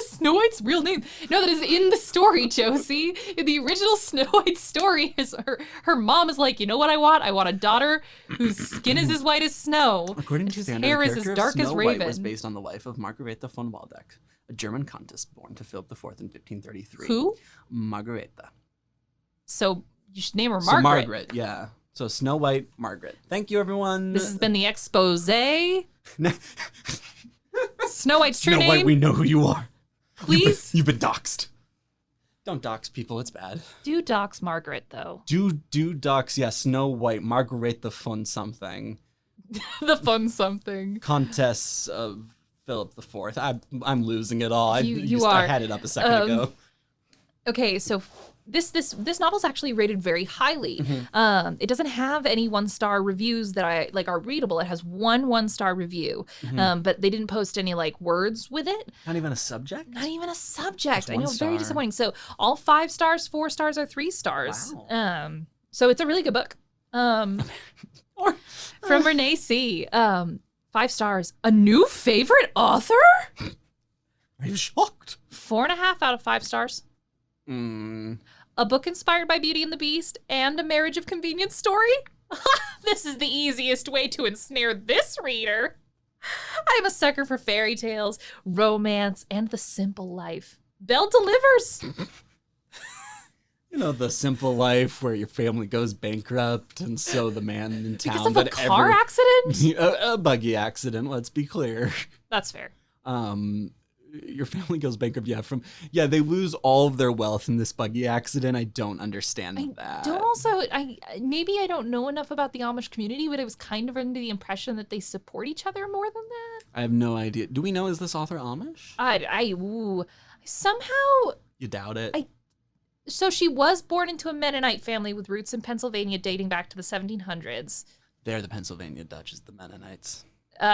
Speaker 2: Snow White's real name? No, that is in the story, Josie. In the original Snow White story, is her mom is like, you know what I want? I want a daughter whose skin is as white as snow.
Speaker 1: According
Speaker 2: and
Speaker 1: to
Speaker 2: whose
Speaker 1: standard,
Speaker 2: hair
Speaker 1: the
Speaker 2: is
Speaker 1: character
Speaker 2: as dark
Speaker 1: of
Speaker 2: as
Speaker 1: Snow
Speaker 2: raven.
Speaker 1: White was based on the life of Margaretha von Waldeck, a German countess born to Philip IV in 1533.
Speaker 2: Who?
Speaker 1: Margaretha.
Speaker 2: So you should name her
Speaker 1: So
Speaker 2: Margaret.
Speaker 1: Margaret, yeah. So Snow White, Margaret. Thank you, everyone.
Speaker 2: This has been the expose. Snow White's true
Speaker 1: Snow
Speaker 2: name.
Speaker 1: White, we know who you are.
Speaker 2: Please
Speaker 1: You've been doxxed. Don't dox people, it's bad.
Speaker 2: do dox Margaret though.
Speaker 1: Do dox, yeah, Snow White, Margaretha von something.
Speaker 2: The fun something.
Speaker 1: Countess of Philip IV. I'm losing it all.
Speaker 2: You
Speaker 1: I
Speaker 2: are.
Speaker 1: had it up a second ago.
Speaker 2: Okay, so this novel's actually rated very highly. It doesn't have any 1-star reviews that are readable. It has one 1-star review, but they didn't post any words with it.
Speaker 1: Not even a subject?
Speaker 2: Not even a subject.
Speaker 1: Just
Speaker 2: I know,
Speaker 1: 1
Speaker 2: very
Speaker 1: star.
Speaker 2: disappointing. So all 5 stars, 4 stars, or 3 stars.
Speaker 1: Wow.
Speaker 2: So it's a really good book. From Renee C. 5 stars. A new favorite author?
Speaker 1: I'm shocked.
Speaker 2: 4.5 out of 5 stars. A book inspired by Beauty and the Beast and a marriage of convenience story? This is the easiest way to ensnare this reader. I'm a sucker for fairy tales, romance, and the simple life. Belle delivers.
Speaker 1: You know, the simple life where your family goes bankrupt, and so the man in town
Speaker 2: Because of a car accident?
Speaker 1: a buggy accident, let's be clear.
Speaker 2: That's fair.
Speaker 1: Your family goes bankrupt, they lose all of their wealth in this buggy accident. I don't understand that.
Speaker 2: Maybe I don't know enough about the Amish community, but I was kind of under the impression that they support each other more than that.
Speaker 1: I have no idea. Do we know, is this author Amish?
Speaker 2: Somehow.
Speaker 1: You doubt it?
Speaker 2: So she was born into a Mennonite family with roots in Pennsylvania dating back to the 1700s.
Speaker 1: They're the Pennsylvania Dutch, is the Mennonites.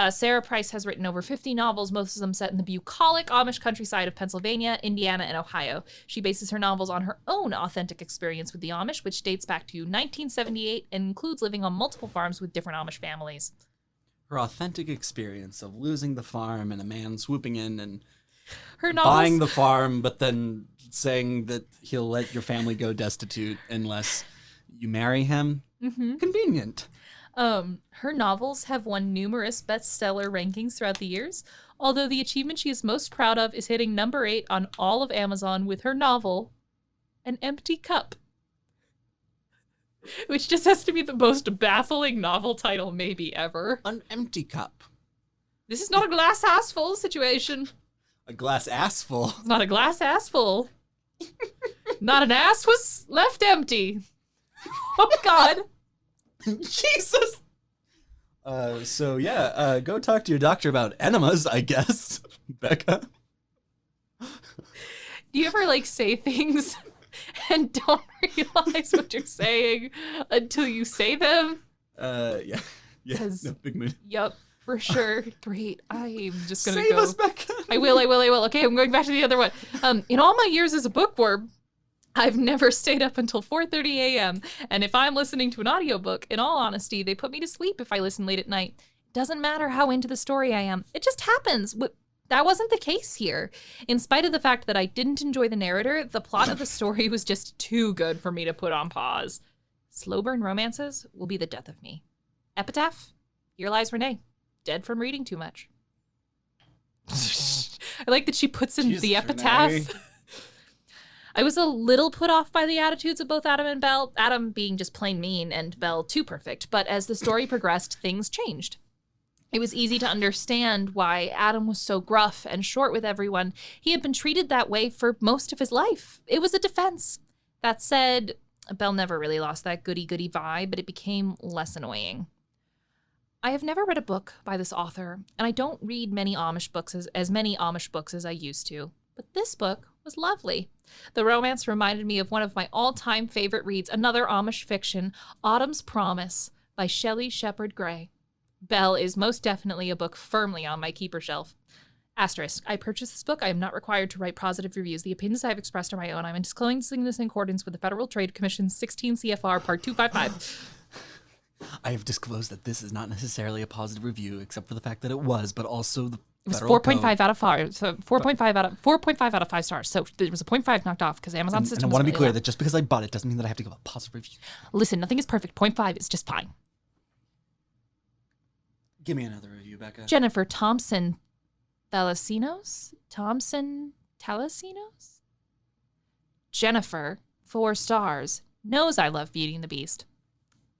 Speaker 2: Sarah Price has written over 50 novels, most of them set in the bucolic Amish countryside of Pennsylvania, Indiana, and Ohio. She bases her novels on her own authentic experience with the Amish, which dates back to 1978 and includes living on multiple farms with different Amish families.
Speaker 1: Her authentic experience of losing the farm and a man swooping in and
Speaker 2: Her novels,
Speaker 1: buying the farm, but then saying that he'll let your family go destitute unless you marry him. Convenient.
Speaker 2: Her novels have won numerous bestseller rankings throughout the years. Although the achievement she is most proud of is hitting number 8 on all of Amazon with her novel, An Empty Cup. Which just has to be the most baffling novel title maybe ever.
Speaker 1: An empty cup.
Speaker 2: This is not a glass ass full situation.
Speaker 1: A glass ass full.
Speaker 2: It's not a glass ass full. Not an ass was left empty. Oh, God.
Speaker 1: Jesus. Go talk to your doctor about enemas, I guess, Becca.
Speaker 2: Do you ever, like, say things and don't realize what you're saying until you say them?
Speaker 1: Yeah. Yeah, no, big mood.
Speaker 2: Yep, for sure. Great. I'm just going to
Speaker 1: Save
Speaker 2: go.
Speaker 1: us, Becca.
Speaker 2: I will. Okay, I'm going back to the other one. In all my years as a bookworm, I've never stayed up until 4:30 a.m. And if I'm listening to an audiobook, in all honesty, they put me to sleep if I listen late at night. Doesn't matter how into the story I am. It just happens. That wasn't the case here. In spite of the fact that I didn't enjoy the narrator, the plot of the story was just too good for me to put on pause. Slow burn romances will be the death of me. Epitaph? Here lies Renee. Dead from reading too much. I like that she puts in
Speaker 1: Jesus,
Speaker 2: the epitaph.
Speaker 1: Renee.
Speaker 2: I was a little put off by the attitudes of both Adam and Belle, Adam being just plain mean and Belle too perfect, but as the story progressed, things changed. It was easy to understand why Adam was so gruff and short with everyone. He had been treated that way for most of his life. It was a defense. That said, Belle never really lost that goody-goody vibe, but it became less annoying. I have never read a book by this author, and I don't read many Amish books as many Amish books as I used to, but this book was lovely. The romance reminded me of one of my all-time favorite reads, another Amish fiction, Autumn's Promise by Shelley Shepherd Gray. Belle is most definitely a book firmly on my keeper shelf. Asterisk, I purchased this book. I am not required to write positive reviews. The opinions I have expressed are my own. I'm disclosing this in accordance with the Federal Trade Commission's 16 CFR Part 255.
Speaker 1: I have disclosed that this is not necessarily a positive review, except for the fact that it was, but also the
Speaker 2: It was
Speaker 1: federal
Speaker 2: 4.5
Speaker 1: code.
Speaker 2: out of 5. So 4.5 out of 5 stars. So there was a 0.5 knocked off because Amazon
Speaker 1: And
Speaker 2: system.
Speaker 1: I want to
Speaker 2: was
Speaker 1: be
Speaker 2: really
Speaker 1: clear
Speaker 2: low.
Speaker 1: that just because I bought it doesn't mean that I have to give a positive review.
Speaker 2: Listen, nothing is perfect. 0.5 is just fine.
Speaker 1: Give me another review, Becca.
Speaker 2: Jennifer Thompson Talasinos? Jennifer, 4 stars, knows I love Beauty and the Beast.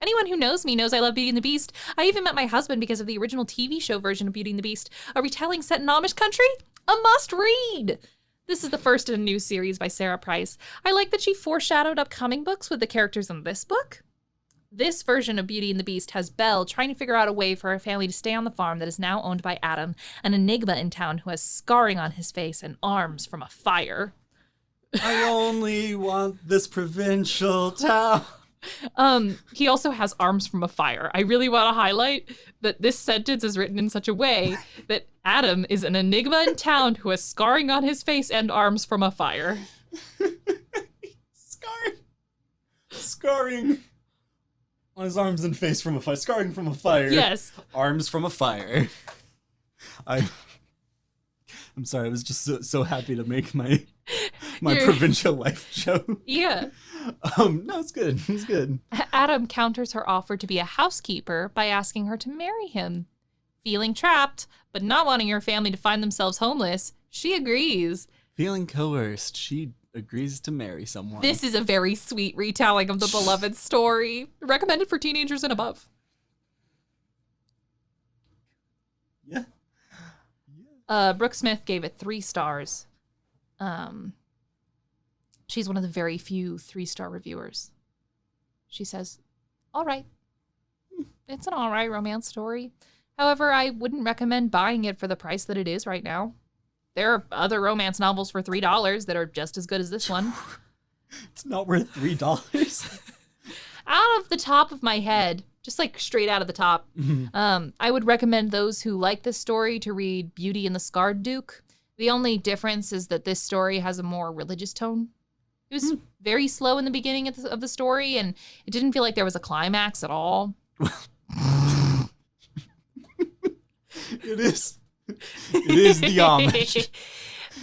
Speaker 2: Anyone who knows me knows I love Beauty and the Beast. I even met my husband because of the original TV show version of Beauty and the Beast, a retelling set in Amish country. A must read! This is the first in a new series by Sarah Price. I like that she foreshadowed upcoming books with the characters in this book. This version of Beauty and the Beast has Belle trying to figure out a way for her family to stay on the farm that is now owned by Adam, an enigma in town who has scarring on his face and arms from a fire.
Speaker 1: I only want this provincial town.
Speaker 2: He also has arms from a fire. I really want to highlight that this sentence is written in such a way that Adam is an enigma in town who has scarring on his face and arms from a fire.
Speaker 1: Scarring on his arms and face from a fire. Scarring from a fire.
Speaker 2: Yes.
Speaker 1: Arms from a fire. I'm sorry. I was just so happy to make my provincial life joke.
Speaker 2: Yeah.
Speaker 1: No, it's good. It's good.
Speaker 2: Adam counters her offer to be a housekeeper by asking her to marry him. Feeling trapped, but not wanting her family to find themselves homeless, she agrees.
Speaker 1: Feeling coerced, she agrees to marry someone.
Speaker 2: This is a very sweet retelling of the beloved story. Recommended for teenagers and above.
Speaker 1: Yeah.
Speaker 2: Brooke Smith gave it 3 stars. She's one of the very few 3-star reviewers. She says, all right. It's an all right romance story. However, I wouldn't recommend buying it for the price that it is right now. There are other romance novels for $3 that are just as good as this one.
Speaker 1: It's not worth $3.
Speaker 2: Out of the top of my head, just like straight out of the top, I would recommend those who like this story to read Beauty and the Scarred Duke. The only difference is that this story has a more religious tone. It was very slow in the beginning of the story, and it didn't feel like there was a climax at all.
Speaker 1: It is the Amish.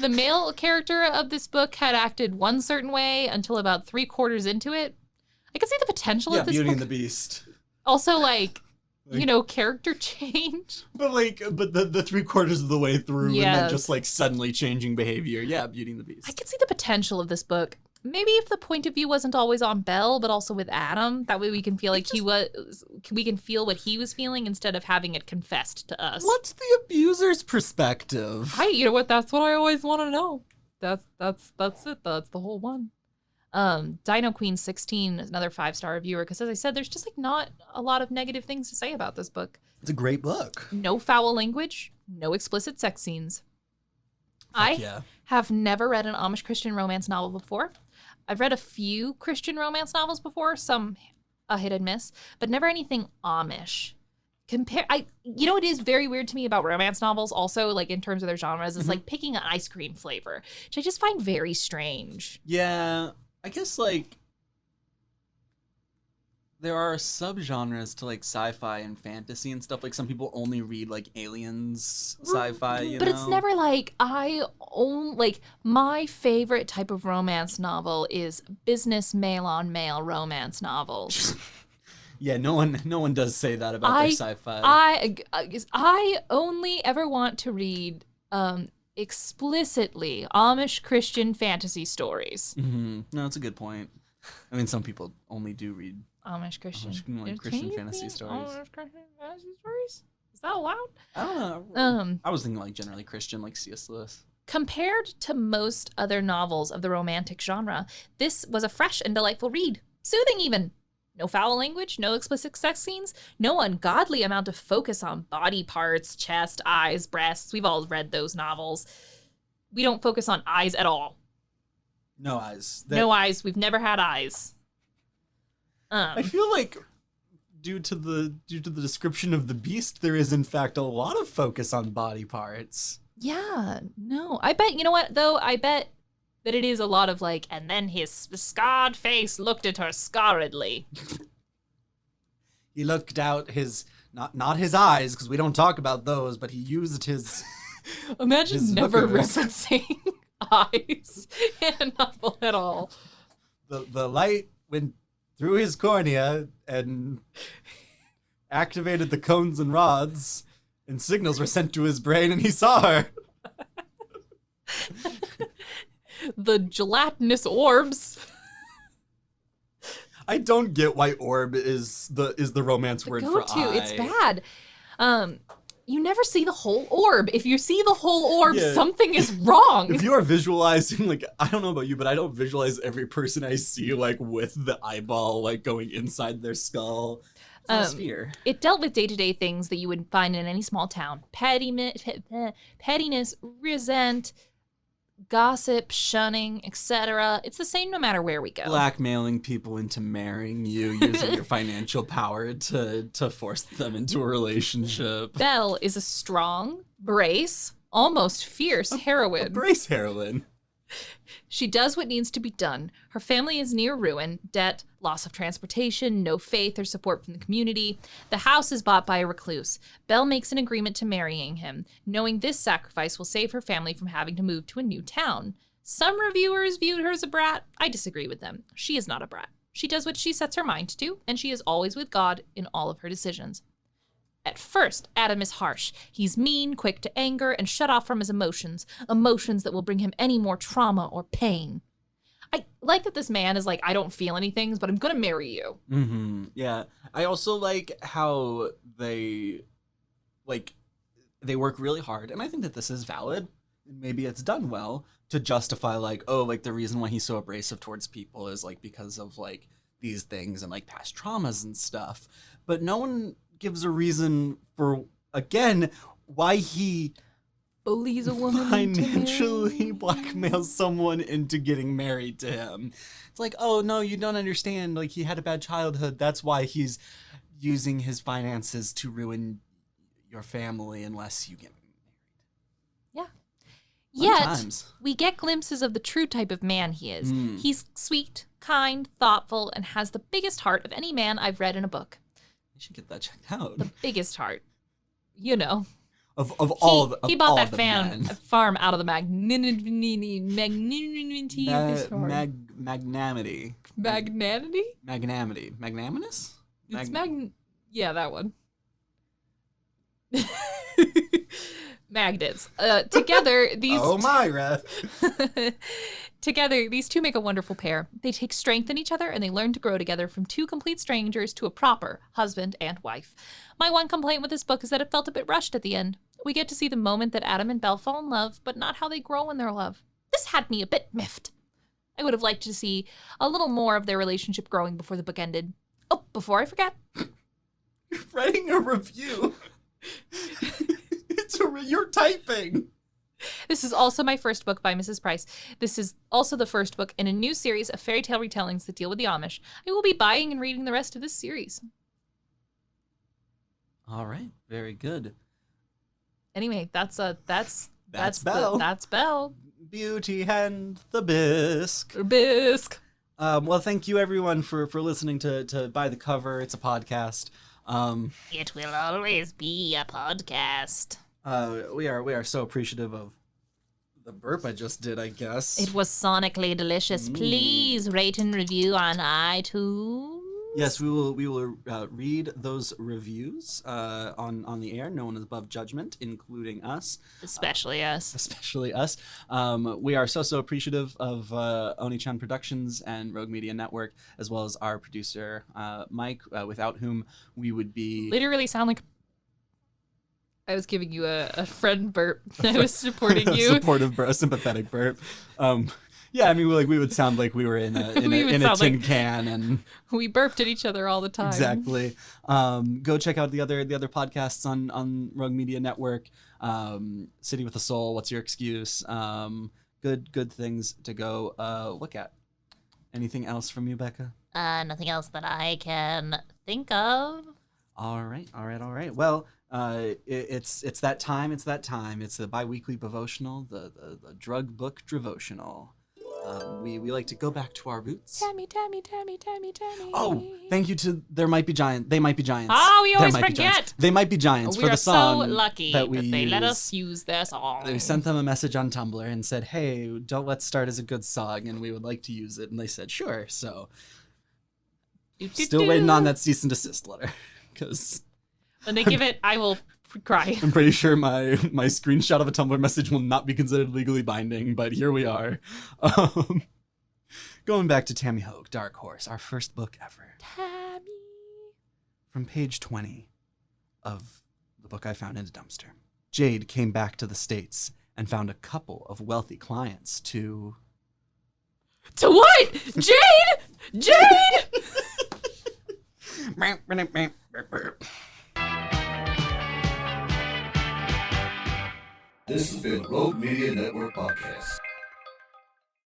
Speaker 2: The male character of this book had acted one certain way until about 3/4 into it. I could see the potential
Speaker 1: Yeah,
Speaker 2: of this
Speaker 1: Beauty
Speaker 2: book.
Speaker 1: and the Beast.
Speaker 2: Also, like, character change.
Speaker 1: But the 3/4 of the way through, and
Speaker 2: Yes.
Speaker 1: then just like suddenly changing behavior. Yeah, Beauty and the Beast.
Speaker 2: I could see the potential of this book. Maybe if the point of view wasn't always on Belle, but also with Adam, that way we can feel like we can feel what he was feeling instead of having it confessed to us.
Speaker 1: What's the abuser's perspective?
Speaker 2: You know what? That's what I always want to know. That's it. That's the whole one. Dino Queen 16 is another 5-star reviewer because, as I said, there's just like not a lot of negative things to say about this book.
Speaker 1: It's a great book.
Speaker 2: No foul language, no explicit sex scenes.
Speaker 1: Yeah.
Speaker 2: Have never read an Amish Christian romance novel before. I've read a few Christian romance novels before, some a hit and miss, but never anything Amish. It is very weird to me about romance novels also, like in terms of their genres, is like picking an ice cream flavor, which I just find very strange.
Speaker 1: Yeah, I guess like there are subgenres to like sci-fi and fantasy and stuff. Like some people only read like aliens sci-fi,
Speaker 2: But it's never like my favorite type of romance novel is business male-on-male romance novels.
Speaker 1: Yeah, no one does say that about their sci-fi.
Speaker 2: I only ever want to read explicitly Amish Christian fantasy stories.
Speaker 1: Mm-hmm. No, that's a good point. I mean, some people only do read
Speaker 2: Amish Christian
Speaker 1: Christian fantasy stories.
Speaker 2: Amish Christian fantasy stories? Is that allowed?
Speaker 1: I don't know. I was thinking like generally Christian, like C.S. Lewis.
Speaker 2: Compared to most other novels of the romantic genre, this was a fresh and delightful read. Soothing even. No foul language, no explicit sex scenes, no ungodly amount of focus on body parts, chest, eyes, breasts. We've all read those novels. We don't focus on eyes at all.
Speaker 1: No eyes.
Speaker 2: No eyes. We've never had eyes.
Speaker 1: I feel like due to the description of the beast, there is in fact a lot of focus on body parts.
Speaker 2: Yeah, no. I bet, you know what, though? I bet that it is a lot of like, and then his scarred face looked at her scarredly.
Speaker 1: He looked out his, not his eyes, because we don't talk about those, but he used his...
Speaker 2: Imagine
Speaker 1: his
Speaker 2: never
Speaker 1: lookers.
Speaker 2: referencing eyes in a novel at all.
Speaker 1: The light went through his cornea and activated the cones and rods, and signals were sent to his brain, and he saw her.
Speaker 2: The gelatinous orbs.
Speaker 1: I don't get why orb is the romance word for eye.
Speaker 2: It's bad. You never see the whole orb. If you see the whole orb, something is wrong.
Speaker 1: If you are visualizing, like, I don't know about you, but I don't visualize every person I see, like, with the eyeball, like, going inside their skull. It's not a sphere.
Speaker 2: It dealt with day-to-day things that you would find in any small town. Pettiness, resent, gossip, shunning, etc. It's the same no matter where we go.
Speaker 1: Blackmailing people into marrying you, using your financial power to force them into a relationship.
Speaker 2: Belle is a strong, brace, almost fierce heroine.
Speaker 1: A brace heroine.
Speaker 2: She does what needs to be done. Her family is near ruin, debt, loss of transportation, no faith or support from the community. The house is bought by a recluse. Belle makes an agreement to marrying him, knowing this sacrifice will save her family from having to move to a new town. Some reviewers viewed her as a brat. I disagree with them. She is not a brat. She does what she sets her mind to, and she is always with God in all of her decisions. At first, Adam is harsh. He's mean, quick to anger, and shut off from his emotions that will bring him any more trauma or pain. I like that this man is like, I don't feel anything, but I'm gonna marry you.
Speaker 1: Mm-hmm. Yeah. I also like how they work really hard, and I think that this is valid, and maybe it's done well, to justify, like, oh, like, the reason why he's so abrasive towards people is, like, because of, like, these things and, like, past traumas and stuff. But no one gives a reason for, again, why he
Speaker 2: bullies a woman
Speaker 1: financially blackmails someone into getting married to him. It's like, oh, no, you don't understand. Like, he had a bad childhood. That's why he's using his finances to ruin your family unless you get married.
Speaker 2: Yeah.
Speaker 1: Yet,
Speaker 2: we get glimpses of the true type of man he is. He's sweet, kind, thoughtful, and has the biggest heart of any man I've read in a book.
Speaker 1: You should get that checked out.
Speaker 2: The biggest heart. You know. He bought that farm out of the magnanimity of his heart.
Speaker 1: Magnanimity.
Speaker 2: Magnanimity?
Speaker 1: Magnanimity. Magnanimous?
Speaker 2: Yeah, that one. Magnets. Together, these
Speaker 1: Oh, Myra.
Speaker 2: Together, these two make a wonderful pair. They take strength in each other and they learn to grow together from two complete strangers to a proper husband and wife. My one complaint with this book is that it felt a bit rushed at the end. We get to see the moment that Adam and Belle fall in love, but not how they grow in their love. This had me a bit miffed. I would have liked to see a little more of their relationship growing before the book ended. Oh, before I forget.
Speaker 1: You're writing a review. You're typing.
Speaker 2: This is also my first book by Mrs. Price. This is also the first book in a new series of fairy tale retellings that deal with the Amish. I will be buying and reading the rest of this series.
Speaker 1: All right, very good.
Speaker 2: Anyway, that's
Speaker 1: Belle.
Speaker 2: That's Belle.
Speaker 1: Beauty and the Bisque.
Speaker 2: Bisque.
Speaker 1: Well, thank you everyone for listening to By the Cover. It's a podcast.
Speaker 2: It will always be a podcast.
Speaker 1: We are so appreciative of the burp I just did, I guess.
Speaker 2: It was sonically delicious. Please rate and review on iTunes.
Speaker 1: Yes, we will read those reviews on the air. No one is above judgment, including us.
Speaker 2: Especially us.
Speaker 1: Especially us. We are so appreciative of Oni-chan Productions and Rogue Media Network, as well as our producer, Mike, without whom we would be...
Speaker 2: Literally sound like I was giving you a friend burp. I was supporting you.
Speaker 1: Supportive burp, a sympathetic burp. Yeah, I mean, we would sound like we were in a tin can, and
Speaker 2: we burped at each other all the time.
Speaker 1: Exactly. Go check out the other podcasts on Rogue Media Network. City with a Soul. What's Your Excuse? Good things to go look at. Anything else from you, Becca?
Speaker 2: Nothing else that I can think of.
Speaker 1: All right. Well, it's that time. It's the bi-weekly devotional, the drug book devotional. We like to go back to our roots.
Speaker 2: Tammy.
Speaker 1: Oh, thank you to They Might Be Giants.
Speaker 2: Oh, we always forget.
Speaker 1: They Might Be Giants for the song.
Speaker 2: We are so lucky
Speaker 1: that
Speaker 2: they let us use their song.
Speaker 1: We sent them a message on Tumblr and said, hey, Don't Let's Start as a good song, and we would like to use it. And they said, sure. So, still waiting on that cease and desist letter. Because
Speaker 2: when they give it, I will cry.
Speaker 1: I'm pretty sure my screenshot of a Tumblr message will not be considered legally binding, but here we are. Going back to Tammy Hogue, Dark Horse, our first book ever.
Speaker 2: Tammy.
Speaker 1: From page 20 of the book I found in a dumpster. Jade came back to the States and found a couple of wealthy clients to...
Speaker 2: To what? Jade!
Speaker 7: This has been a Rogue Media Network podcast.